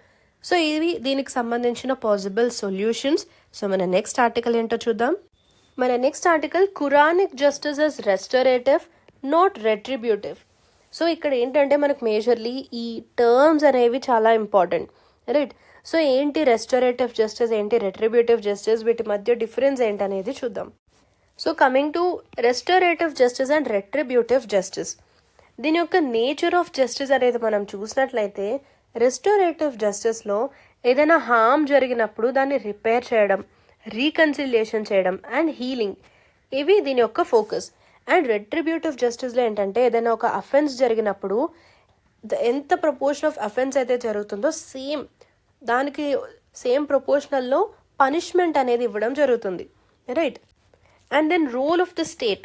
సో ఇవి దీనికి సంబంధించిన పాసిబుల్ సొల్యూషన్స్. సో మన నెక్స్ట్ ఆర్టికల్ ఏంటో చూద్దాం. మన next article Quranic justice is restorative not retributive. So ఇక్కడ ఏంటంటే మనకు మేజర్లీ ఈ టర్మ్స్ అనేవి చాలా ఇంపార్టెంట్, రైట్. సో ఏంటి రెస్టరేటివ్ జస్టిస్, ఏంటి రెట్రిబ్యూటివ్ జస్టిస్, వీటి మధ్య డిఫరెన్స్ ఏంటనేది చూద్దాం. So coming to రెస్టరేటివ్ justice and retributive justice, దీని యొక్క నేచర్ ఆఫ్ జస్టిస్ అనేది మనం చూసినట్లయితే రెస్టోరేటివ్ జస్టిస్లో ఏదైనా హామ్ జరిగినప్పుడు దాన్ని రిపేర్ చేయడం, రీకన్సిలియేషన్ చేయడం అండ్ హీలింగ్, ఇవి దీని యొక్క ఫోకస్. అండ్ రెట్రిబ్యూటివ్ జస్టిస్లో ఏంటంటే ఏదైనా ఒక అఫెన్స్ జరిగినప్పుడు ఎంత ప్రపోర్షన్ ఆఫ్ అఫెన్స్ అయితే జరుగుతుందో దానికి సేమ్ ప్రపోర్షనల్లో పనిష్మెంట్ అనేది ఇవ్వడం జరుగుతుంది, right. And then role of the state,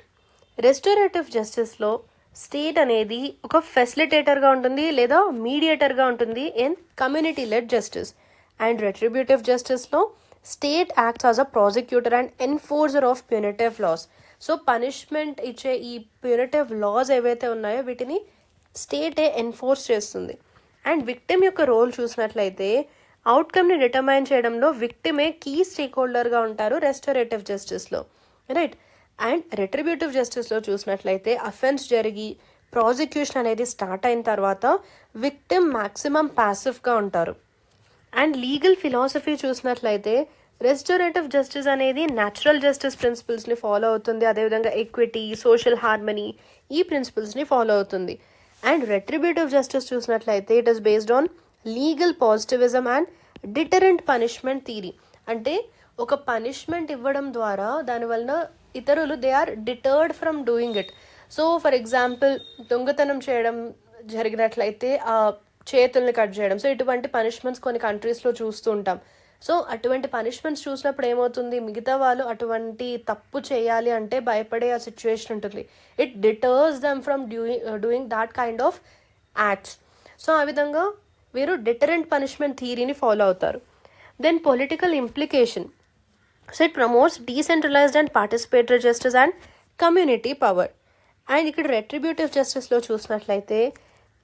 restorative జస్టిస్లో స్టేట్ అనేది ఒక ఫెసిలిటేటర్గా ఉంటుంది లేదా మీడియేటర్గా ఉంటుంది in community led justice. And retributive జస్టిస్లో state acts as a prosecutor and enforcer of punitive laws. So punishment ఇచ్చే ఈ ప్యూనిటివ్ లాస్ ఏవైతే ఉన్నాయో వీటిని స్టేటే ఎన్ఫోర్స్ చేస్తుంది. అండ్ విక్టిమ్ యొక్క రోల్ చూసినట్లయితే అవుట్కమ్ని డిటర్మైన్ చేయడంలో విక్టిమే కీ స్టేక్ హోల్డర్గా ఉంటారు రెస్టోరేటివ్ జస్టిస్లో, రైట్. అండ్ రెట్రిబ్యూటివ్ జస్టిస్లో చూసినట్లయితే అఫెన్స్ జరిగి ప్రాసిక్యూషన్ అనేది స్టార్ట్ అయిన తర్వాత విక్టిమ్ మ్యాక్సిమం ప్యాసివ్గా ఉంటారు. అండ్ లీగల్ ఫిలాసఫీ చూసినట్లయితే రెస్టోరేటివ్ జస్టిస్ అనేది న్యాచురల్ జస్టిస్ ప్రిన్సిపల్స్ని ఫాలో అవుతుంది, అదేవిధంగా ఈక్విటీ, సోషల్ హార్మనీ, ఈ ప్రిన్సిపల్స్ని ఫాలో అవుతుంది. అండ్ రెట్రిబ్యూటివ్ జస్టిస్ చూసినట్లయితే it is based on legal positivism and deterrent punishment theory. అంటే ఒక పనిష్మెంట్ ఇవ్వడం ద్వారా దానివలన ఇతరులు they are deterred from doing it. So for example దొంగతనం చేయడం జరిగినట్లయితే ఆ చేతుల్ని కట్ చేయడం, సో ఇటువంటి పనిష్మెంట్స్ కొన్ని కంట్రీస్లో చూస్తూ ఉంటాం. సో అటువంటి పనిష్మెంట్స్ చూసినప్పుడు ఏమవుతుంది, మిగతా వాళ్ళు అటువంటి తప్పు చేయాలి అంటే భయపడే ఆ సిచ్యువేషన్ ఉంటుంది. It deters them from doing that kind of acts. So ఆ విధంగా వీరు డిటరెంట్ పనిష్మెంట్ థియరీని ఫాలో అవుతారు. Then political implication, so it promotes decentralised and participatory justice and community power. And ఇక్కడ రెట్రిబ్యూటివ్ జస్టిస్లో చూసినట్లయితే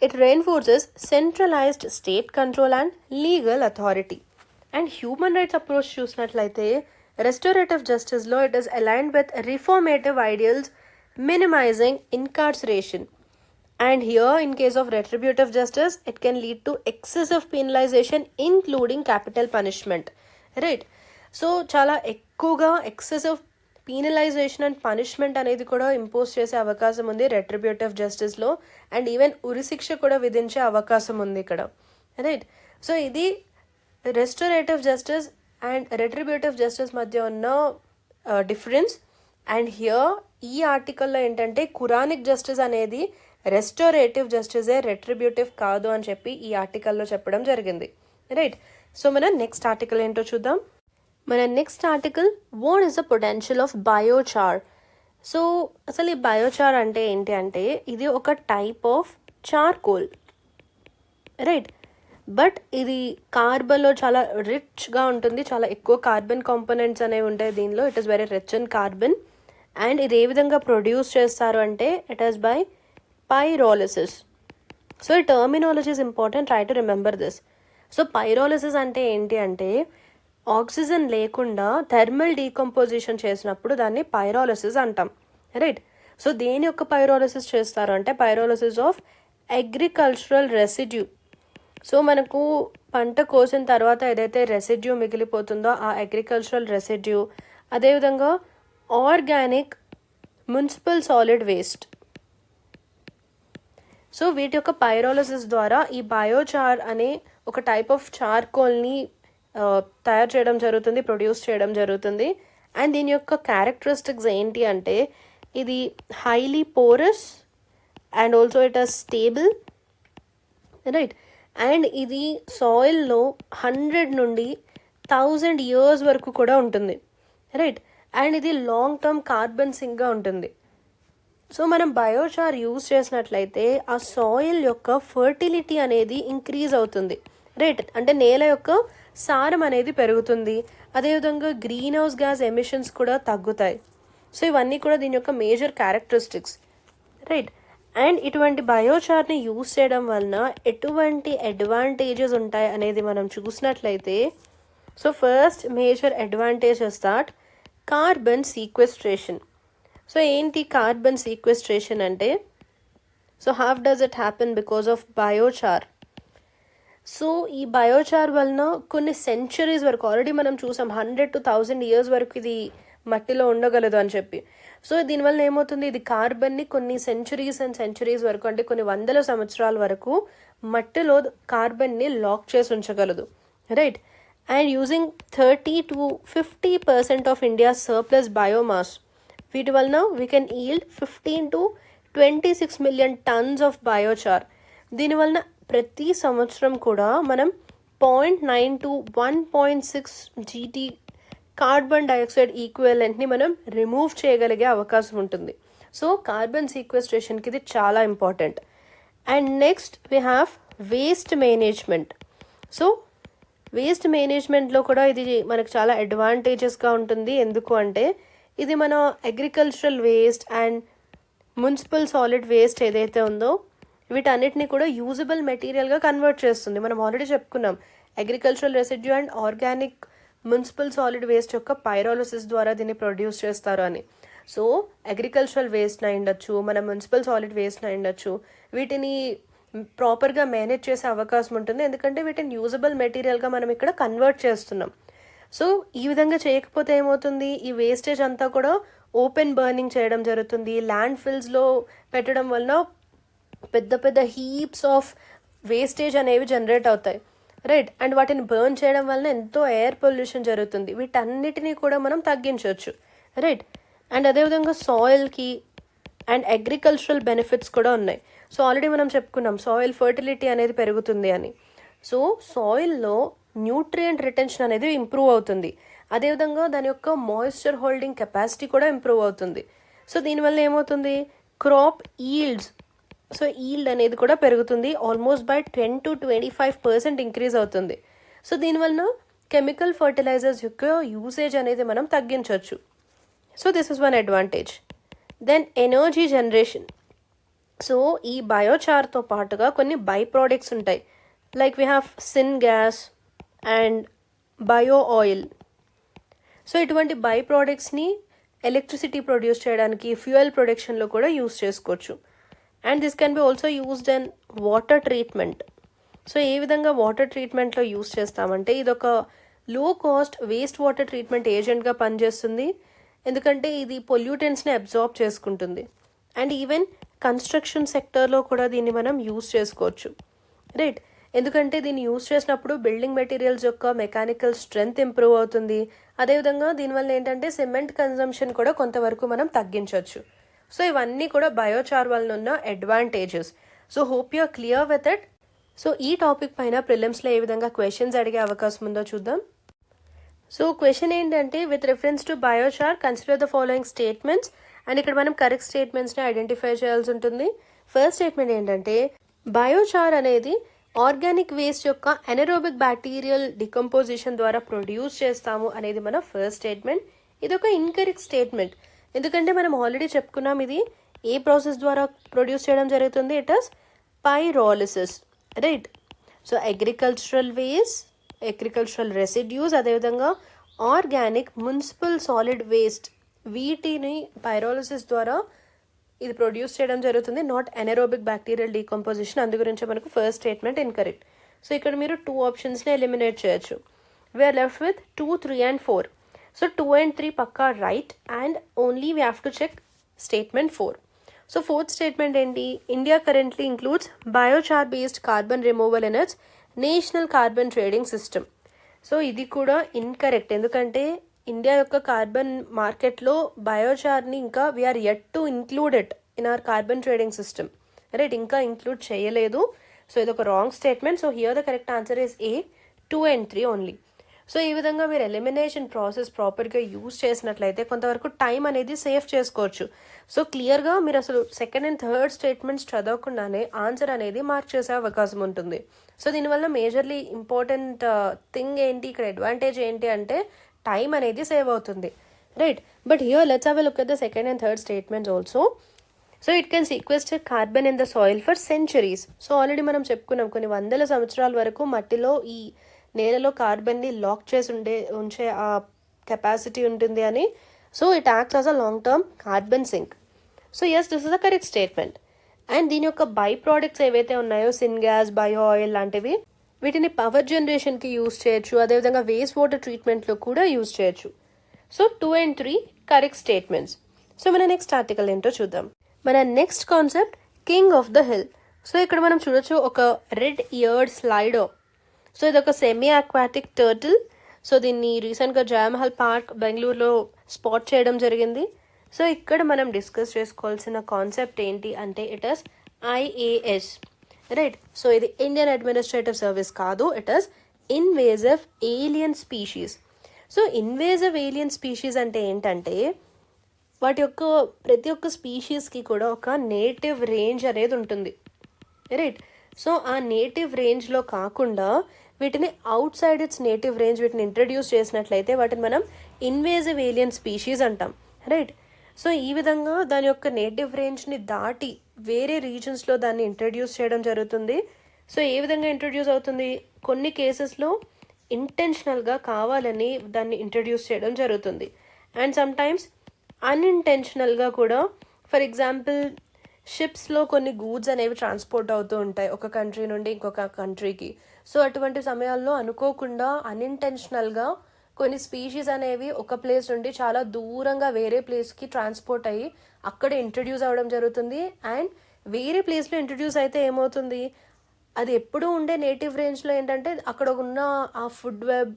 it reinforces centralised state control and legal authority. And human rights approach చూసినట్లయితే రెస్టోరేటివ్ జస్టిస్లో it is aligned with reformative ideals minimising incarceration. And here in case of retributive justice it can lead to excessive penalization including capital punishment, right. So చాలా ఎక్కువగా ఎక్సెసివ్ పీనలైజేషన్ అండ్ పనిష్మెంట్ అనేది కూడా ఇంపోజ్ చేసే అవకాశం ఉంది రెట్రిబ్యూటివ్ జస్టిస్లో. అండ్ ఈవెన్ ఉరిశిక్ష కూడా విధించే అవకాశం ఉంది ఇక్కడ, రైట్. సో ఇది రెస్టోరేటివ్ జస్టిస్ అండ్ రెట్రిబ్యూటివ్ జస్టిస్ మధ్య ఉన్న డిఫరెన్స్. అండ్ హియర్ ఈ ఆర్టికల్లో ఏంటంటే కురానిక్ జస్టిస్ అనేది రెస్టోరేటివ్ జస్టిసే, రెట్రిబ్యూటివ్ కాదు అని చెప్పి ఈ ఆర్టికల్లో చెప్పడం జరిగింది, రైట్. సో మన నెక్స్ట్ ఆర్టికల్ ఏంటో చూద్దాం. మన next article what is the potential of biochar. So అసలు ఈ బయోచార్ అంటే ఏంటి అంటే ఇది ఒక type of charcoal, right. But ఇది కార్బన్లో చాలా రిచ్గా ఉంటుంది, చాలా ఎక్కువ కార్బన్ కాంపోనెంట్స్ అనేవి ఉంటాయి దీనిలో. It is very rich in carbon. And ఇది ఏ విధంగా ప్రొడ్యూస్ చేస్తారు అంటే it is by pyrolysis. So ఈ terminology is important, try to remember this. So pyrolysis అంటే ఏంటి అంటే ఆక్సిజన్ లేకుండా థర్మల్ డీకంపోజిషన్ చేసినప్పుడు దాన్ని పైరోలిసిస్ అంటాం, రైట్. సో దేని యొక్క పైరోలిసిస్ చేస్తారు అంటే pyrolysis of agricultural residue. So మనకు పంట కోసిన తర్వాత ఏదైతే రెసిడ్యూ మిగిలిపోతుందో ఆ అగ్రికల్చరల్ రెసిడ్యూ, అదేవిధంగా organic municipal solid waste. So వీటి యొక్క పైరోలిసిస్ ద్వారా ఈ బయోచార్ అనే ఒక టైప్ ఆఫ్ చార్కోల్ని తయారు చేయడం జరుగుతుంది, ప్రొడ్యూస్ చేయడం జరుగుతుంది. అండ్ దీని యొక్క క్యారెక్టరిస్టిక్స్ ఏంటి అంటే ఇది highly porous and also it is stable, right. And ఇది సాయిల్లో 100 నుండి 1000 years వరకు కూడా ఉంటుంది, రైట్. అండ్ ఇది లాంగ్ టర్మ్ కార్బన్ సింక్గా ఉంటుంది. సో మనం బయోచార్ యూజ్ చేసినట్లయితే ఆ సాయిల్ యొక్క ఫర్టిలిటీ అనేది ఇంక్రీజ్ అవుతుంది, రైట్. అంటే నేల యొక్క సారం అనేది పెరుగుతుంది. అదేవిధంగా గ్రీన్ హౌస్ గ్యాస్ ఎమిషన్స్ కూడా తగ్గుతాయి. సో ఇవన్నీ కూడా దీని యొక్క మేజర్ క్యారెక్టరిస్టిక్స్, రైట్. అండ్ ఇటువంటి బయోచార్ని యూజ్ చేయడం వలన ఎటువంటి అడ్వాంటేజెస్ ఉంటాయి అనేది మనం చూసినట్లయితే, so first major advantage is that carbon sequestration. So ఏంటి కార్బన్ సీక్వెస్ట్రేషన్ అంటే, so how does it happen because of biochar. So ఈ బయోచార్ వలన కొన్ని సెంచరీస్ వరకు ఆల్రెడీ మనం చూసాం 100 to 1000 years వరకు ఇది మట్టిలో ఉండగలదు అని చెప్పి. సో దీనివల్ల ఏమవుతుంది, ఇది కార్బన్ని కొన్ని సెంచరీస్ అండ్ సెంచరీస్ వరకు, అంటే కొన్ని వందల సంవత్సరాల వరకు మట్టిలో కార్బన్ని లాక్ చేసి ఉంచగలదు, right. And using 30 to 50% of India surplus biomass, వీటి వలన we can yield 15 to 26 million tons of biochar. దీనివలన ప్రతి సంవత్సరం కూడా మనం 0.9 to 1.6 GT కార్బన్ డైఆక్సైడ్ ఈక్వలెంట్ని మనం రిమూవ్ చేయగలిగే అవకాశం ఉంటుంది. సో కార్బన్ సీక్వెస్ట్రేషన్కి ఇది చాలా important. And next we have waste management. So waste మేనేజ్మెంట్లో కూడా ఇది మనకు చాలా అడ్వాంటేజెస్గా ఉంటుంది. ఎందుకు అంటే ఇది మన agricultural waste and municipal solid waste ఏదైతే ఉందో వీటన్నిటిని కూడా యూజబుల్ మెటీరియల్గా కన్వర్ట్ చేస్తుంది. మనం ఆల్రెడీ చెప్పుకున్నాం agricultural residue and organic municipal solid waste యొక్క పైరాలిసిస్ ద్వారా దీన్ని ప్రొడ్యూస్ చేస్తారు అని. సో అగ్రికల్చరల్ వేస్ట్ అయ్యుండొచ్చు, మన మున్సిపల్ సాలిడ్ వేస్ట్ అయ్యుండొచ్చు, వీటిని ప్రాపర్గా మేనేజ్ చేసే అవకాశం ఉంటుంది, ఎందుకంటే వీటిని యూజబుల్ మెటీరియల్గా మనం ఇక్కడ కన్వర్ట్ చేస్తున్నాం. సో ఈ విధంగా చేయకపోతే ఏమవుతుంది, ఈ వేస్టేజ్ అంతా కూడా ఓపెన్ బర్నింగ్ చేయడం జరుగుతుంది. ల్యాండ్ ఫిల్స్లో పెట్టడం వలన పెద్ద పెద్ద హీప్స్ ఆఫ్ వేస్టేజ్ అనేవి జనరేట్ అవుతాయి, రైట్. అండ్ వాటిని బర్న్ చేయడం వలన ఎంతో ఎయిర్ పొల్యూషన్ జరుగుతుంది. వీటన్నిటినీ కూడా మనం తగ్గించవచ్చు, రైట్. అండ్ అదేవిధంగా సాయిల్కి అండ్ అగ్రికల్చరల్ బెనిఫిట్స్ కూడా ఉన్నాయి. సో ఆల్రెడీ మనం చెప్పుకున్నాం సాయిల్ ఫర్టిలిటీ అనేది పెరుగుతుంది అని. సో సాయిల్లో న్యూట్రియంట్ రిటెన్షన్ అనేది ఇంప్రూవ్ అవుతుంది. అదేవిధంగా దాని యొక్క మాయిశ్చర్ హోల్డింగ్ కెపాసిటీ కూడా ఇంప్రూవ్ అవుతుంది. సో దీనివల్ల ఏమవుతుంది, క్రాప్ ఈల్డ్స్, సో ఈల్డ్ అనేది కూడా పెరుగుతుంది. ఆల్మోస్ట్ బై 10 to 25% ఇంక్రీజ్ అవుతుంది. సో దీనివలన కెమికల్ ఫర్టిలైజర్స్ యొక్క యూసేజ్ అనేది మనం తగ్గించవచ్చు. So this is one advantage. Then energy generation. So ఈ బయోచార్తో పాటుగా కొన్ని బై ప్రోడక్ట్స్ ఉంటాయి. Like we have syngas and bio oil. So ఇటువంటి బై ప్రోడక్ట్స్ని ఎలక్ట్రిసిటీ ప్రొడ్యూస్ చేయడానికి ఫ్యూయల్ ప్రొడక్షన్లో కూడా యూస్ చేసుకోవచ్చు. And this can be also used in water treatment. So ఏ విధంగా వాటర్ ట్రీట్మెంట్లో యూస్ చేస్తామంటే ఇది ఒక లో కాస్ట్ వేస్ట్ వాటర్ ట్రీట్మెంట్ ఏజెంట్గా పనిచేస్తుంది, ఎందుకంటే ఇది పొల్యూటెంట్స్ని అబ్జార్బ్ చేసుకుంటుంది. అండ్ ఈవెన్ కన్స్ట్రక్షన్ సెక్టర్లో కూడా దీన్ని మనం యూస్ చేసుకోవచ్చు, రైట్. ఎందుకంటే దీన్ని యూస్ చేసినప్పుడు బిల్డింగ్ మెటీరియల్స్ యొక్క మెకానికల్ స్ట్రెంగ్త్ ఇంప్రూవ్ అవుతుంది. అదేవిధంగా దీనివల్ల ఏంటంటే సిమెంట్ కన్జంప్షన్ కూడా కొంతవరకు మనం తగ్గించవచ్చు. సో ఇవన్నీ కూడా బయోచార్ వలన ఉన్న advantages. So hope you are clear with it. So ఈ టాపిక్ పైన ప్రిలిమ్స్లో ఏ విధంగా క్వశ్చన్స్ అడిగే అవకాశం ఉందో చూద్దాం. సో క్వశ్చన్ ఏంటంటే with reference to biochar consider the following statements. And ఇక్కడ మనం కరెక్ట్ స్టేట్మెంట్స్ని ఐడెంటిఫై చేయాల్సి ఉంటుంది. ఫస్ట్ స్టేట్మెంట్ ఏంటంటే బయోచార్ అనేది ఆర్గానిక్ వేస్ట్ యొక్క ఎనరోబిక్ బ్యాక్టీరియల్ డికంపోజిషన్ ద్వారా ప్రొడ్యూస్ చేస్తాము అనేది మన ఫస్ట్ స్టేట్మెంట్. ఇది ఒక ఇన్కరెక్ట్ స్టేట్మెంట్, ఎందుకంటే మనం ఆల్రెడీ చెప్పుకున్నాం ఇది ఏ ప్రాసెస్ ద్వారా ప్రొడ్యూస్ చేయడం జరుగుతుంది, it is pyrolysis, right. So agricultural waste, agricultural residues, అదేవిధంగా ఆర్గానిక్ మున్సిపల్ సాలిడ్ వేస్ట్, వీటిని పైరాలిసిస్ ద్వారా ఇది ప్రొడ్యూస్ చేయడం జరుగుతుంది, నాట్ ఎనరోబిక్ బ్యాక్టీరియల్ డీకంపోజిషన్. అందు గురించి మనకు ఫస్ట్ స్టేట్మెంట్ ఇన్కరెక్ట్. సో ఇక్కడ మీరు 2 ఆప్షన్స్ని ఎలిమినేట్ చేయొచ్చు. We are left with 2, 3 and 4. So 2 and 3 పక్కా right, and only we have to check statement 4. So fourth statement ఏంటి, India currently includes biochar based carbon removal in its national carbon trading system. So ఇది కూడా ఇన్కరెక్ట్, ఎందుకంటే ఇండియా యొక్క కార్బన్ మార్కెట్లో బయోచార్ని ఇంకా we are yet to include it in our carbon trading system, right. ఇంకా ఇంక్లూడ్ చేయలేదు. సో ఇది ఒక wrong statement. So here the correct answer is A, 2 and 3 only. So ఈ విధంగా మీరు ఎలిమినేషన్ ప్రాసెస్ ప్రాపర్గా యూజ్ చేసినట్లయితే కొంతవరకు టైం అనేది సేవ్ చేసుకోవచ్చు. సో క్లియర్గా మీరు అసలు సెకండ్ అండ్ థర్డ్ స్టేట్మెంట్స్ చదవకుండానే ఆన్సర్ అనేది మార్క్ చేసే అవకాశం ఉంటుంది. సో దీనివల్ల మేజర్లీ ఇంపార్టెంట్ థింగ్ ఏంటి, ఇక్కడ అడ్వాంటేజ్ ఏంటి అంటే టైం అనేది సేవ్ అవుతుంది, right. But here let's have a look at the second and third statements also. So it can sequester carbon in the soil for centuries. So already మనం చెప్పుకున్నాం కొన్ని వందల సంవత్సరాల వరకు మట్టిలో ఈ నేలలో కార్బన్ని లాక్ చేసి ఉంచే ఆ కెపాసిటీ ఉంటుంది అని. So it acts as a long term carbon sink. So yes, this is the correct statement. And దీని యొక్క బై ప్రోడక్ట్స్ ఏవైతే ఉన్నాయో సిన్ గ్యాస్, బయో ఆయిల్ లాంటివి, వీటిని పవర్ జనరేషన్కి యూజ్ చేయొచ్చు, అదేవిధంగా వేస్ట్ వాటర్ ట్రీట్మెంట్లో కూడా యూజ్ చేయొచ్చు. So 2 and 3 correct statements. So మన నెక్స్ట్ ఆర్టికల్ ఏంటో చూద్దాం. మన next concept king of the hill. So ఇక్కడ మనం చూడొచ్చు ఒక రెడ్ ఇయర్డ్ స్లైడో. సో ఇది ఒక సెమీ అక్వాటిక్ టర్టిల్. సో దీన్ని రీసెంట్గా జయమహల్ పార్క్ బెంగళూరులో స్పాట్ చేయడం జరిగింది. సో ఇక్కడ మనం డిస్కస్ చేసుకోవాల్సిన కాన్సెప్ట్ ఏంటి అంటే it is IAS, right. So ఇది ఇండియన్ అడ్మినిస్ట్రేటివ్ సర్వీస్ కాదు, it is invasive alien species. So invasive alien species అంటే ఏంటంటే వాటి యొక్క ప్రతి ఒక్క స్పీషీస్కి కూడా ఒక నేటివ్ రేంజ్ అనేది ఉంటుంది, రైట్. సో ఆ నేటివ్ రేంజ్లో కాకుండా వీటిని out side it's native range వీటిని ఇంట్రడ్యూస్ చేసినట్లయితే వాటిని మనం ఇన్వేజివ్ ఏలియన్ స్పీషీస్ అంటాం, రైట్. సో ఈ విధంగా దాని యొక్క నేటివ్ రేంజ్ని దాటి వేరే రీజన్స్లో దాన్ని ఇంట్రడ్యూస్ చేయడం జరుగుతుంది. సో ఏ విధంగా ఇంట్రడ్యూస్ అవుతుంది, కొన్ని కేసెస్లో ఇంటెన్షనల్గా కావాలని దాన్ని ఇంట్రడ్యూస్ చేయడం జరుగుతుంది. అండ్ సమ్టైమ్స్ అన్ఇంటెన్షనల్గా కూడా. ఫర్ ఎగ్జాంపుల్ షిప్స్లో కొన్ని గూడ్స్ అనేవి ట్రాన్స్పోర్ట్ అవుతూ ఉంటాయి ఒక కంట్రీ నుండి ఇంకొక కంట్రీకి. సో అటువంటి సమయాల్లో అనుకోకుండా అన్ఇంటెన్షనల్గా కొన్ని స్పీషీస్ అనేవి ఒక ప్లేస్ నుండి చాలా దూరంగా వేరే ప్లేస్కి ట్రాన్స్పోర్ట్ అయ్యి అక్కడ ఇంట్రడ్యూస్ అవ్వడం జరుగుతుంది. అండ్ వేరే ప్లేస్లో ఇంట్రడ్యూస్ అయితే ఏమవుతుంది, అది ఎప్పుడూ ఉండే నేటివ్ రేంజ్లో ఏంటంటే అక్కడ ఉన్న ఆ ఫుడ్ వెబ్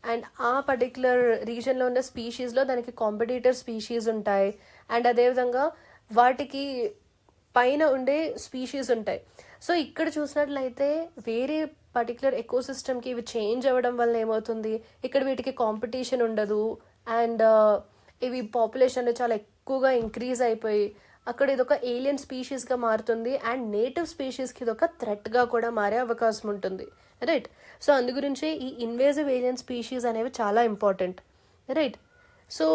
అండ్ ఆ పర్టిక్యులర్ రీజన్లో ఉన్న స్పీషీస్లో దానికి కాంపిటీటర్ స్పీషీస్ ఉంటాయి. అండ్ అదేవిధంగా వాటికి పైన ఉండే స్పీషీస్ ఉంటాయి. సో ఇక్కడ చూసినట్లయితే వేరే పర్టికులర్ ఎకోసిస్టమ్కి ఇవి చేంజ్ అవ్వడం వల్ల ఏమవుతుంది, ఇక్కడ వీటికి కాంపిటీషన్ ఉండదు. అండ్ ఇవి పాపులేషన్ అనేది చాలా ఎక్కువగా ఇంక్రీజ్ అయిపోయి అక్కడ ఇదొక ఏలియన్ స్పీషీస్గా మారుతుంది. అండ్ నేటివ్ స్పీషీస్కి ఇదొక థ్రెట్గా కూడా మారే అవకాశం ఉంటుంది, రైట్. సో అందు గురించి ఈ ఇన్వేజివ్ ఏలియన్ స్పీషీస్ అనేవి చాలా ఇంపార్టెంట్, రైట్. సో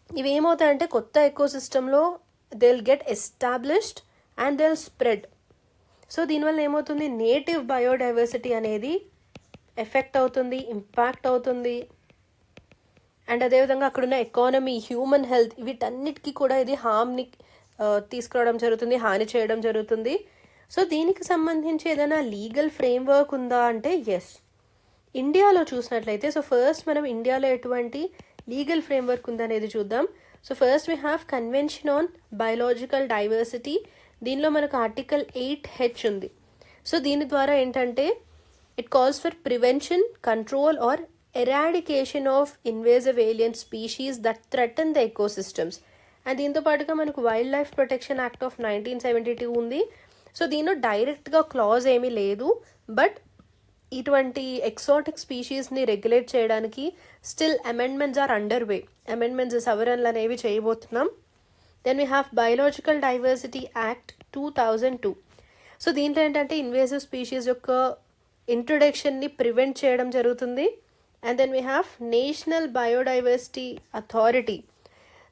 ఇవి ఏమవుతాయంటే కొత్త ఎకోసిస్టంలో they will get established and they will spread. So దీనివల్ల ఏమవుతుంది, నేటివ్ బయోడైవర్సిటీ అనేది ఎఫెక్ట్ అవుతుంది, ఇంపాక్ట్ అవుతుంది. అండ్ అదేవిధంగా అక్కడున్న ఎకానమీ, హ్యూమన్ హెల్త్, వీటన్నిటికీ కూడా ఇది హామ్ని తీసుకురావడం జరుగుతుంది, హాని చేయడం జరుగుతుంది. సో దీనికి సంబంధించి ఏదైనా లీగల్ ఫ్రేమ్వర్క్ ఉందా అంటే ఎస్, ఇండియాలో చూసినట్లయితే. సో ఫస్ట్ మనం ఇండియాలో ఎటువంటి లీగల్ ఫ్రేమ్వర్క్ ఉందనేది చూద్దాం. So first we have convention on biological diversity. దీనిలో మనకు ఆర్టికల్ 8H ఉంది. సో దీని ద్వారా ఏంటంటే it calls for prevention, control or eradication of invasive alien species that threaten the ecosystems. And దీంతో పాటుగా మనకు wildlife protection act of 1972 ఉంది. సో దీనిలో డైరెక్ట్గా క్లాజ్ ఏమీ లేదు, బట్ ఇటువంటి ఎక్సాటిక్ స్పీషీస్ని రెగ్యులేట్ చేయడానికి still amendments are underway. Amendments సవరణలు అనేవి చేయబోతున్నాం. Then we have biological diversity act 2002. So దీంట్లో ఏంటంటే ఇన్వేసివ్ స్పీషీస్ యొక్క ఇంట్రొడక్షన్ని ప్రివెంట్ చేయడం జరుగుతుంది. And then we have national biodiversity authority.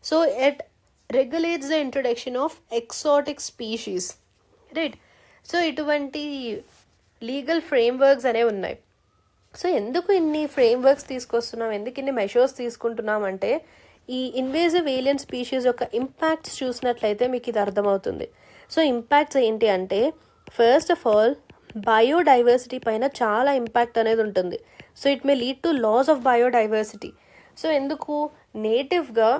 So it regulates the introduction of exotic species, right. So ఇటువంటి లీగల్ ఫ్రేమ్వర్క్స్ అనేవి ఉన్నాయి. సో ఎందుకు ఇన్ని ఫ్రేమ్వర్క్స్ తీసుకొస్తున్నాం, ఎందుకు ఇన్ని మెషర్స్ తీసుకుంటున్నాం అంటే ఈ ఇన్వేజివ్ ఏలియన్ స్పీషీస్ యొక్క ఇంపాక్ట్స్ చూసినట్లయితే మీకు ఇది అర్థమవుతుంది. సో ఇంపాక్ట్స్ ఏంటి అంటే ఫస్ట్ ఆఫ్ ఆల్ బయోడైవర్సిటీ పైన చాలా ఇంపాక్ట్ అనేది ఉంటుంది. So it may lead to loss of biodiversity. So ఎందుకు, నేటివ్గా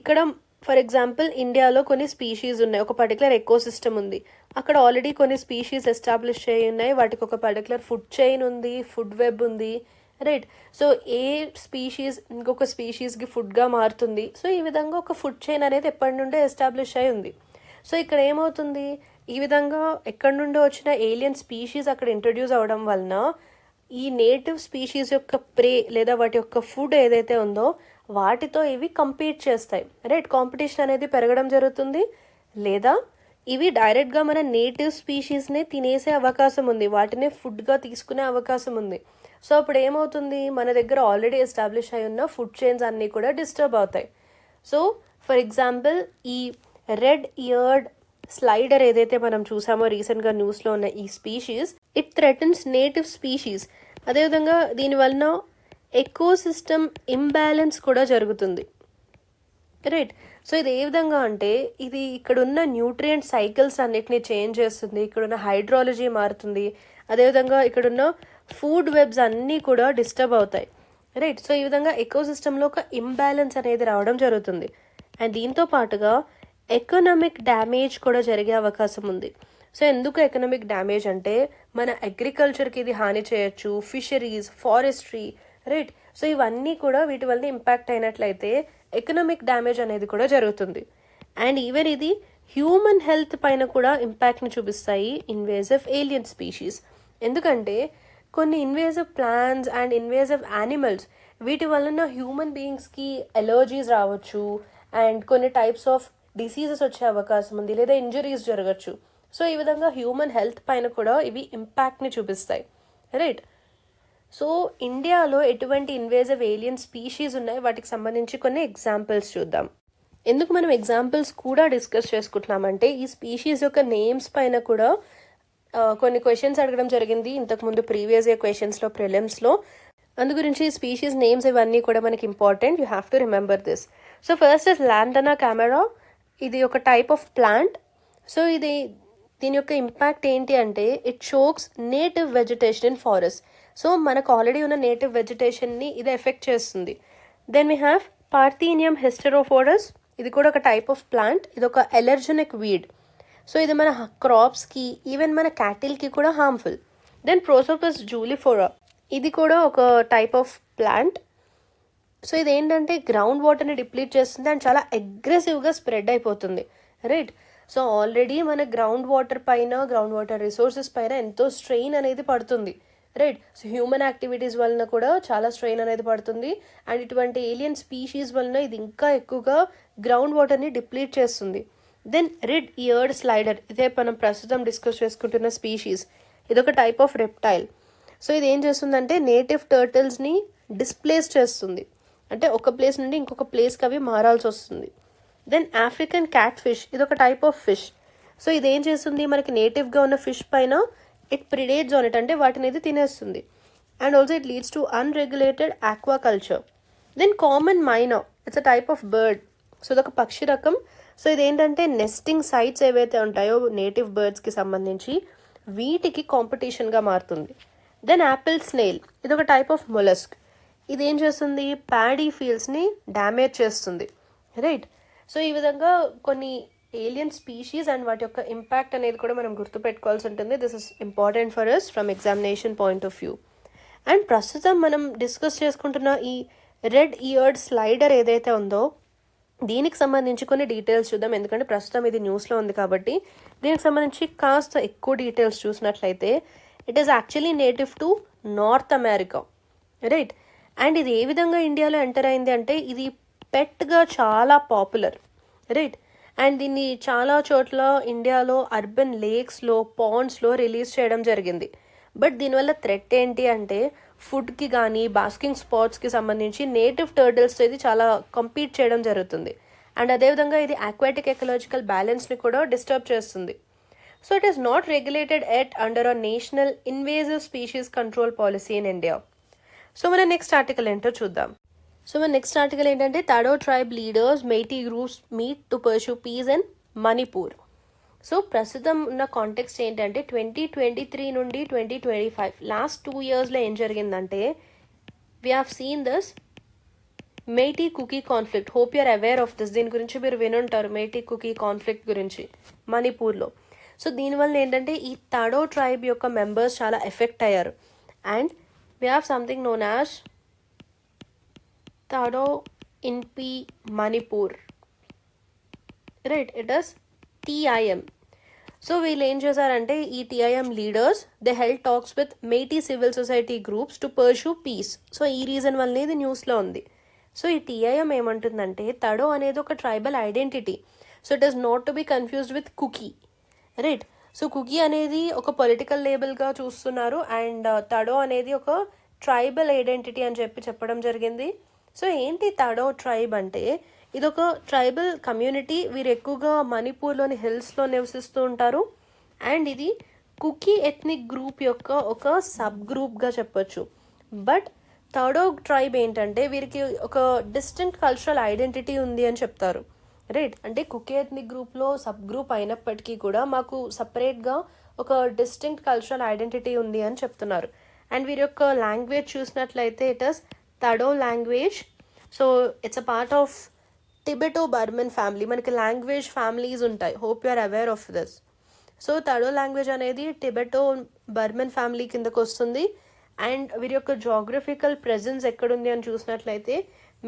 ఇక్కడ ఫర్ ఎగ్జాంపుల్ ఇండియాలో కొన్ని స్పీషీస్ ఉన్నాయి, ఒక పర్టికులర్ ఎకోసిస్టమ్ ఉంది, అక్కడ ఆల్రెడీ కొన్ని స్పీషీస్ ఎస్టాబ్లిష్ చేయి ఉన్నాయి, వాటికి ఒక పర్టికులర్ ఫుడ్ చైన్ ఉంది, ఫుడ్ వెబ్ ఉంది, రైట్. సో ఏ స్పీషీస్ ఇంకొక స్పీషీస్కి ఫుడ్గా మారుతుంది. సో ఈ విధంగా ఒక ఫుడ్ చైన్ అనేది ఎప్పటి నుండే ఎస్టాబ్లిష్ అయి ఉంది. సో ఇక్కడ ఏమవుతుంది, ఈ విధంగా ఎక్కడి నుండో వచ్చిన ఏలియన్ స్పీషీస్ అక్కడ ఇంట్రడ్యూస్ అవ్వడం వలన ఈ నేటివ్ స్పీషీస్ యొక్క ప్రే లేదా వాటి యొక్క ఫుడ్ ఏదైతే ఉందో వాటితో ఇవి కంపీట్ చేస్తాయి, రైట్. కాంపిటీషన్ అనేది పెరగడం జరుగుతుంది. లేదా ఇవి డైరెక్ట్గా మన నేటివ్ స్పీషీస్నే తినేసే అవకాశం ఉంది, వాటినే ఫుడ్గా తీసుకునే అవకాశం ఉంది. సో అప్పుడు ఏమవుతుంది, మన దగ్గర ఆల్రెడీ ఎస్టాబ్లిష్ అయి ఉన్న ఫుడ్ చైన్స్ అన్నీ కూడా డిస్టర్బ్ అవుతాయి. సో ఫర్ ఎగ్జాంపుల్ ఈ రెడ్ ఇయర్డ్ స్లైడర్ ఏదైతే మనం చూసామో రీసెంట్గా న్యూస్లో ఉన్న ఈ species, it threatens native species. అదేవిధంగా దీనివలన ఎకోసిస్టమ్ ఇంబ్యాలెన్స్ కూడా జరుగుతుంది, రైట్. సో ఇది ఏ విధంగా అంటే ఇది ఇక్కడున్న న్యూట్రియంట్ సైకిల్స్ అన్నిటిని చేంజ్ చేస్తుంది, ఇక్కడున్న హైడ్రాలజీ మారుతుంది, అదేవిధంగా ఇక్కడున్న ఫుడ్ వెబ్స్ అన్నీ కూడా డిస్టర్బ్ అవుతాయి, రైట్. సో ఈ విధంగా ఎకోసిస్టంలో ఒక ఇంబ్యాలెన్స్ అనేది రావడం జరుగుతుంది. అండ్ దీంతో పాటుగా ఎకనామిక్ డ్యామేజ్ కూడా జరిగే అవకాశం ఉంది. సో ఎందుకు ఎకనామిక్ డ్యామేజ్ అంటే మన అగ్రికల్చర్కి ఇది హాని చేయొచ్చు, ఫిషరీస్, ఫారెస్ట్రీ, రైట్. సో ఇవన్నీ కూడా వీటి వల్ల ఇంపాక్ట్ అయినట్లయితే ఎకనామిక్ డ్యామేజ్ అనేది కూడా జరుగుతుంది. అండ్ ఈవెన్ ఇది హ్యూమన్ హెల్త్ పైన కూడా ఇంపాక్ట్ని చూపిస్తాయి ఇన్వేజివ్ ఏలియన్ స్పీషీస్. ఎందుకంటే కొన్ని invasive plants and invasive animals వీటి వలన హ్యూమన్ బీయింగ్స్కి ఎలర్జీస్ రావచ్చు, అండ్ కొన్ని టైప్స్ ఆఫ్ డిసీజెస్ వచ్చే అవకాశం ఉంది, లేదా ఇంజరీస్ జరగచ్చు. సో ఈ విధంగా హ్యూమన్ హెల్త్ పైన కూడా ఇవి ఇంపాక్ట్ని చూపిస్తాయి, రైట్. సో ఇండియాలో ఎటువంటి ఇన్వేజివ్ ఏలియన్ స్పీషీస్ ఉన్నాయి, వాటికి సంబంధించి కొన్ని ఎగ్జాంపుల్స్ చూద్దాం. ఎందుకు మనం ఎగ్జాంపుల్స్ కూడా డిస్కస్ చేసుకుంటున్నామంటే ఈ స్పీషీస్ యొక్క నేమ్స్ పైన కూడా కొన్ని క్వశ్చన్స్ అడగడం జరిగింది ఇంతకుముందు ప్రీవియస్ ఇయర్ క్వశ్చన్స్లో, ప్రిలిమ్స్లో. అందు గురించి స్పీషీస్ నేమ్స్ ఇవన్నీ కూడా మనకి important, you have to remember this. So first is Lantana camara. ఇది ఒక టైప్ ఆఫ్ ప్లాంట్. సో దీని యొక్క ఇంపాక్ట్ ఏంటి అంటే it chokes native vegetation in forest. So మనకు ఆల్రెడీ ఉన్న నేటివ్ వెజిటేషన్ని ఇది ఎఫెక్ట్ చేస్తుంది. Then we have Parthenium hysterophorus. ఇది కూడా ఒక టైప్ ఆఫ్ ప్లాంట్, ఇది ఒక ఎలర్జెనిక్ వీడ్. సో ఇది మన క్రాప్స్కి, ఈవెన్ మన క్యాటిల్కి కూడా హార్మ్ఫుల్. దెన్ ప్రోసోపస్ జూలిఫోరా, ఇది కూడా ఒక టైప్ ఆఫ్ ప్లాంట్. సో ఇదేంటంటే గ్రౌండ్ వాటర్ని డిప్లీట్ చేస్తుంది అండ్ చాలా అగ్రెసివ్గా స్ప్రెడ్ అయిపోతుంది, రైట్. సో ఆల్రెడీ మన గ్రౌండ్ వాటర్ రిసోర్సెస్ పైన ఎంతో స్ట్రెయిన్ అనేది పడుతుంది, రైట్. సో హ్యూమన్ యాక్టివిటీస్ వలన కూడా చాలా స్ట్రెయిన్ అనేది పడుతుంది. అండ్ ఇటువంటి ఏలియన్ స్పీషీస్ వలన ఇది ఇంకా ఎక్కువగా గ్రౌండ్ వాటర్ని డిప్లీట్ చేస్తుంది. దెన్ రెడ్ ఇయర్డ్ స్లైడర్, ఇదే మనం ప్రస్తుతం డిస్కస్ చేసుకుంటున్న స్పీషీస్. ఇదొక టైప్ ఆఫ్ రెప్టైల్. సో ఇది ఏం చేస్తుందంటే నేటివ్ టర్టిల్స్ని డిస్ప్లేస్ చేస్తుంది, అంటే ఒక ప్లేస్ నుండి ఇంకొక ప్లేస్కి అవి మారాల్సి వస్తుంది. దెన్ ఆఫ్రికన్ క్యాట్ ఫిష్, ఇది ఒక టైప్ ఆఫ్ ఫిష్. సో ఇది ఏం చేస్తుంది, మనకి నేటివ్గా ఉన్న ఫిష్ పైన ఇట్ ప్రిడేట్స్ ఆన్ ఇట్, అంటే వాటిని ఇది తినేస్తుంది. And also it leads to unregulated aquaculture. Then common myna, it's a type of bird. So ఇదొక పక్షి రకం. సో ఇదేంటంటే నెస్టింగ్ సైట్స్ ఏవైతే ఉంటాయో నేటివ్ బర్డ్స్కి సంబంధించి వీటికి కాంపిటీషన్గా మారుతుంది. దెన్ యాపిల్ స్నేల్, ఇది ఒక టైప్ ఆఫ్ మొలస్క్. ఇదేం చేస్తుంది, ప్యాడీ ఫీల్డ్స్ని డ్యామేజ్ చేస్తుంది, రైట్. సో ఈ విధంగా కొన్ని ఏలియన్ స్పీషీస్ అండ్ వాటి యొక్క ఇంపాక్ట్ అనేది కూడా మనం గుర్తుపెట్టుకోవాల్సి ఉంటుంది. This is important for us from examination point of view. And ప్రస్తుతం మనం డిస్కస్ చేసుకుంటున్న ఈ రెడ్ ఇయర్డ్ స్లైడర్ ఏదైతే ఉందో దీనికి సంబంధించి కొన్ని డీటెయిల్స్ చూద్దాం. ఎందుకంటే ప్రస్తుతం ఇది న్యూస్లో ఉంది కాబట్టి దీనికి సంబంధించి కాస్త ఎక్కువ డీటెయిల్స్ చూసినట్లయితే it is actually native to north America, right. And ఇది ఏ విధంగా ఇండియాలో ఎంటర్ అయింది అంటే ఇది పెట్గా చాలా పాపులర్, రైట్. అండ్ దీన్ని చాలా చోట్ల ఇండియాలో అర్బన్ లేక్స్లో, పాండ్స్లో రిలీజ్ చేయడం జరిగింది. బట్ దీనివల్ల థ్రెట్ ఏంటి అంటే ఫుడ్కి కానీ బాస్కింగ్ స్పాట్స్కి సంబంధించి నేటివ్ టర్టిల్స్తో ఇది చాలా కంపీట్ చేయడం జరుగుతుంది. అండ్ అదేవిధంగా ఇది ఆక్వాటిక్ ఎకలాజికల్ బ్యాలెన్స్ని కూడా డిస్టర్బ్ చేస్తుంది. So it is not regulated at under a national invasive species control policy in India. So మన నెక్స్ట్ ఆర్టికల్ ఏంటో చూద్దాం. సో మన నెక్స్ట్ ఆర్టికల్ ఏంటంటే Thadou tribe leaders Meitei groups meet to pursue peace in Manipur. So ప్రస్తుతం ఉన్న కాంటెక్స్ట్ ఏంటంటే 2023 నుండి 2025 లాస్ట్ 2 yearsలో ఏం జరిగిందంటే we have seen this Meitei Kuki conflict. Hope you are aware of this. దీని గురించి మీరు వినుంటారు, మెయిటీ కుకీ కాన్ఫ్లిక్ట్ గురించి మణిపూర్లో. సో దీనివల్ల ఏంటంటే ఈ తాడో ట్రైబ్ యొక్క మెంబర్స్ చాలా ఎఫెక్ట్ అయ్యారు. And we have something known as Tado Inpi Manipur, right. It is TIM. So వీళ్ళు ఏం చేశారంటే ఈ TIM leaders they held talks with Meitei civil society groups to pursue peace. So ఈ రీజన్ వల్లనే ఇది న్యూస్లో ఉంది. సో ఈ టీఐఎం ఏమంటుందంటే తడో అనేది ఒక tribal identity. So it is not to be confused with Kuki, right? So Kuki అనేది ఒక పొలిటికల్ లేబుల్గా చూస్తున్నారు అండ్ తడో అనేది ఒక ట్రైబల్ ఐడెంటిటీ అని చెప్పడం జరిగింది. సో ఏంటి తడో ట్రైబ్ అంటే ఇది ఒక ట్రైబల్ కమ్యూనిటీ. వీరు ఎక్కువగా మణిపూర్లోని హిల్స్లో నివసిస్తూ ఉంటారు అండ్ ఇది కుకీ ఎథ్నిక్ గ్రూప్ యొక్క ఒక సబ్ గ్రూప్గా చెప్పొచ్చు. బట్ తడో ట్రైబ్ ఏంటంటే వీరికి ఒక డిస్టింక్ట్ కల్చరల్ ఐడెంటిటీ ఉంది అని చెప్తారు, రైట్? అంటే కుకీ ఎథ్నిక్ గ్రూప్లో సబ్ గ్రూప్ అయినప్పటికీ కూడా మాకు సపరేట్గా ఒక డిస్టింక్ట్ కల్చరల్ ఐడెంటిటీ ఉంది అని చెప్తున్నారు. అండ్ వీరి యొక్క లాంగ్వేజ్ చూసినట్లయితే it is Thadou language. So it's a part of Tibeto Burman family. మనకి లాంగ్వేజ్ ఫ్యామిలీస్ ఉంటాయి, hope you are aware of this. So Thadou language అనేది టిబెటో బర్మన్ ఫ్యామిలీ కిందకు వస్తుంది. అండ్ వీరి యొక్క జాగ్రఫికల్ ప్రెజెన్స్ ఎక్కడుంది అని చూసినట్లయితే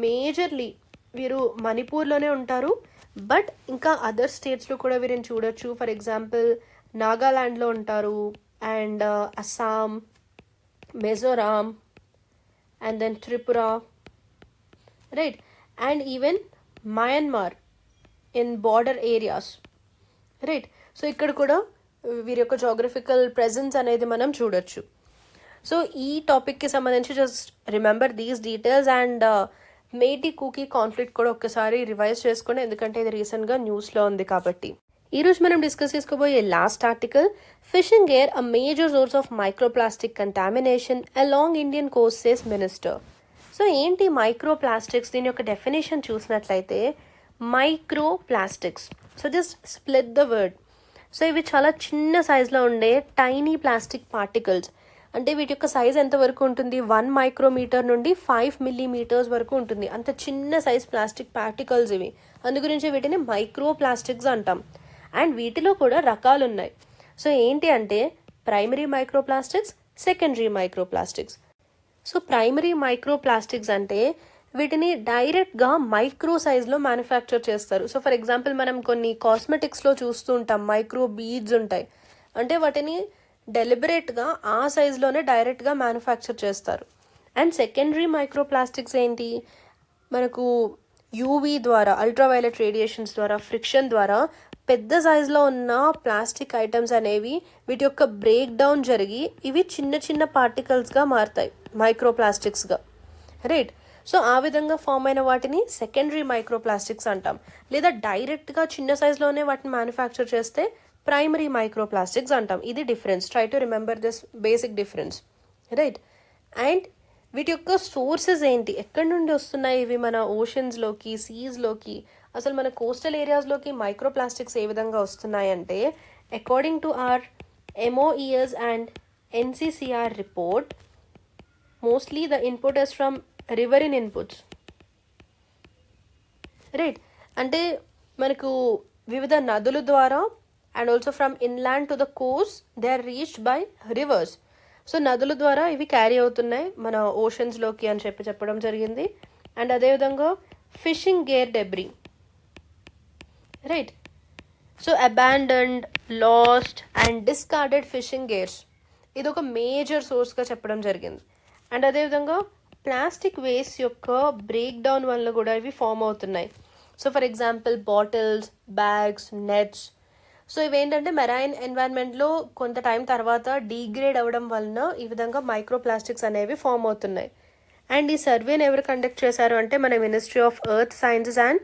మేజర్లీ వీరు మణిపూర్లోనే ఉంటారు. బట్ ఇంకా అదర్ స్టేట్స్లో కూడా వీరిని చూడొచ్చు. ఫర్ ఎగ్జాంపుల్ నాగాలాండ్లో ఉంటారు and Assam, Mizoram and then Tripura, right? And even Myanmar in border areas, right? So ఇక్కడ కూడా వీరి యొక్క జాగ్రఫికల్ ప్రెజెన్స్ అనేది మనం చూడొచ్చు. సో ఈ టాపిక్కి సంబంధించి just remember these details and Meitei Kuki conflict కూడా ఒక్కసారి రివైజ్ చేసుకోండి, ఎందుకంటే ఇది రీసెంట్గా న్యూస్లో ఉంది కాబట్టి. ఈరోజు మనం డిస్కస్ చేసుకోబోయే last article, fishing gear a major source of microplastic contamination along Indian Coast says minister. So ఏంటి మైక్రో ప్లాస్టిక్స్? దీని యొక్క డెఫినేషన్ చూసినట్లయితే micro plastics, so just split the word. So ఇవి చాలా చిన్న సైజులో ఉండే టైనీ ప్లాస్టిక్ పార్టికల్స్. అంటే వీటి యొక్క సైజ్ ఎంతవరకు ఉంటుంది? 1 మైక్రోమీటర్ నుండి 5 మిల్లీమీటర్స్ వరకు ఉంటుంది. అంత చిన్న సైజ్ ప్లాస్టిక్ పార్టికల్స్ ఇవి. అందు గురించి వీటిని మైక్రో ప్లాస్టిక్స్ అంటాం. అండ్ వీటిలో కూడా రకాలు ఉన్నాయి. సో ఏంటి అంటే primary microplastics, secondary microplastics. So primary microplastics అంటే వీటిని డైరెక్ట్గా మైక్రో సైజ్లో మ్యానుఫ్యాక్చర్ చేస్తారు. సో ఫర్ ఎగ్జాంపుల్ మనం కొన్ని కాస్మెటిక్స్లో చూస్తూ ఉంటాం మైక్రో బీడ్స్ ఉంటాయి. అంటే వాటిని డెలిబరేట్గా ఆ సైజులోనే డైరెక్ట్గా మ్యానుఫ్యాక్చర్ చేస్తారు. అండ్ సెకండరీ మైక్రోప్లాస్టిక్స్ ఏంటి? మనకు యూవీ ద్వారా, అల్ట్రావైలెట్ రేడియేషన్స్ ద్వారా, ఫ్రిక్షన్ ద్వారా పెద్ద సైజులో ఉన్న ప్లాస్టిక్ ఐటమ్స్ అనేవి వీటి యొక్క బ్రేక్ డౌన్ జరిగి ఇవి చిన్న చిన్న పార్టికల్స్గా మారుతాయి, మైక్రోప్లాస్టిక్స్గా, రైట్? సో ఆ విధంగా ఫామ్ అయిన వాటిని సెకండరీ మైక్రోప్లాస్టిక్స్ అంటాం. లేదా డైరెక్ట్గా చిన్న సైజులోనే వాటిని మ్యానుఫ్యాక్చర్ చేస్తే ప్రైమరీ మైక్రోప్లాస్టిక్స్ అంటాం. ఇది difference. Try to remember this basic difference, right? And వీటి యొక్క సోర్సెస్ ఏంటి? ఎక్కడి నుండి వస్తున్నాయి ఇవి? మన ఓషన్స్లోకి, సీస్లోకి, అసలు మన కోస్టల్ ఏరియాస్లోకి మైక్రోప్లాస్టిక్స్ ఏ విధంగా వస్తున్నాయంటే according to our MOES and NCCR report, mostly the input is from riverine inputs, right? అంటే మనకు వివిధ నదుల ద్వారా and also from inland to the coast they are reached by rivers. So నదుల ద్వారా ఇవి క్యారీ అవుతున్నాయి మన ఓషన్స్లోకి అని చెప్పడం జరిగింది. అండ్ అదేవిధంగా fishing gear debris, right? So abandoned, last and discarded fishing gears ఇది ఒక మేజర్ సోర్స్గా చెప్పడం జరిగింది. అండ్ అదేవిధంగా ప్లాస్టిక్ వేస్ట్ యొక్క బ్రేక్ డౌన్ వల్ల కూడా ఇవి ఫామ్ అవుతున్నాయి. So for example bottles, bags, nets. So ఇవేంటంటే మెరైన్ ఎన్వైరన్మెంట్లో కొంత టైం తర్వాత డీగ్రేడ్ అవ్వడం వలన ఈ విధంగా మైక్రోప్లాస్టిక్స్ అనేవి ఫామ్ అవుతున్నాయి. అండ్ ఈ సర్వేని ఎవరు కండక్ట్ చేశారు అంటే మన ministry of earth sciences and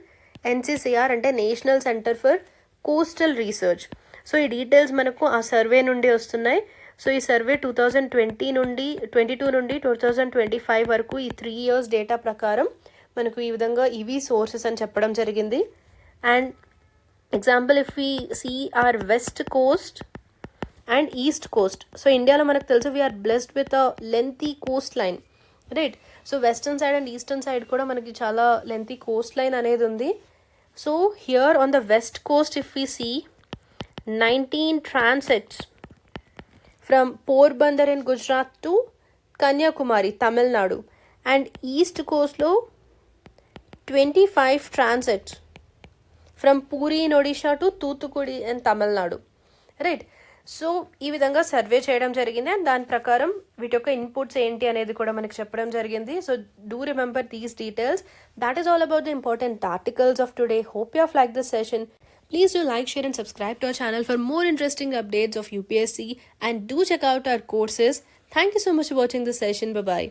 NCCR అంటే national centre for coastal research. So ఈ డీటెయిల్స్ మనకు ఆ సర్వే నుండి వస్తున్నాయి. సో ఈ సర్వే 2022 నుండి 2025 వరకు ఈ 3 years డేటా ప్రకారం మనకు ఈ విధంగా ఇవి సోర్సెస్ అని చెప్పడం జరిగింది. And example if we see our west coast and east coast. So ఇండియాలో మనకు తెలుసు we are blessed with a lengthy coastline, right? So western side and eastern side కూడా మనకి చాలా లెంతీ కోస్ట్ లైన్ అనేది ఉంది. So here on the west coast if we see 19 transects from Porbandar in Gujarat to Kanyakumari, Tamil Nadu. And east coast lo 25 transects from Puri in Odisha to Toothukudi in Tamil Nadu. Right. So ఈ విధంగా సర్వే చేయడం జరిగింది అండ్ దాని ప్రకారం వీటి యొక్క ఇన్పుట్స్ ఏంటి అనేది కూడా మనకి చెప్పడం జరిగింది. So do remember these details. That is all about the important articles of today. Hope you have liked this session. Please do like, share and subscribe to our channel for more interesting updates of UPSC and do check out our courses. Thank you so much for watching this session. Bye bye.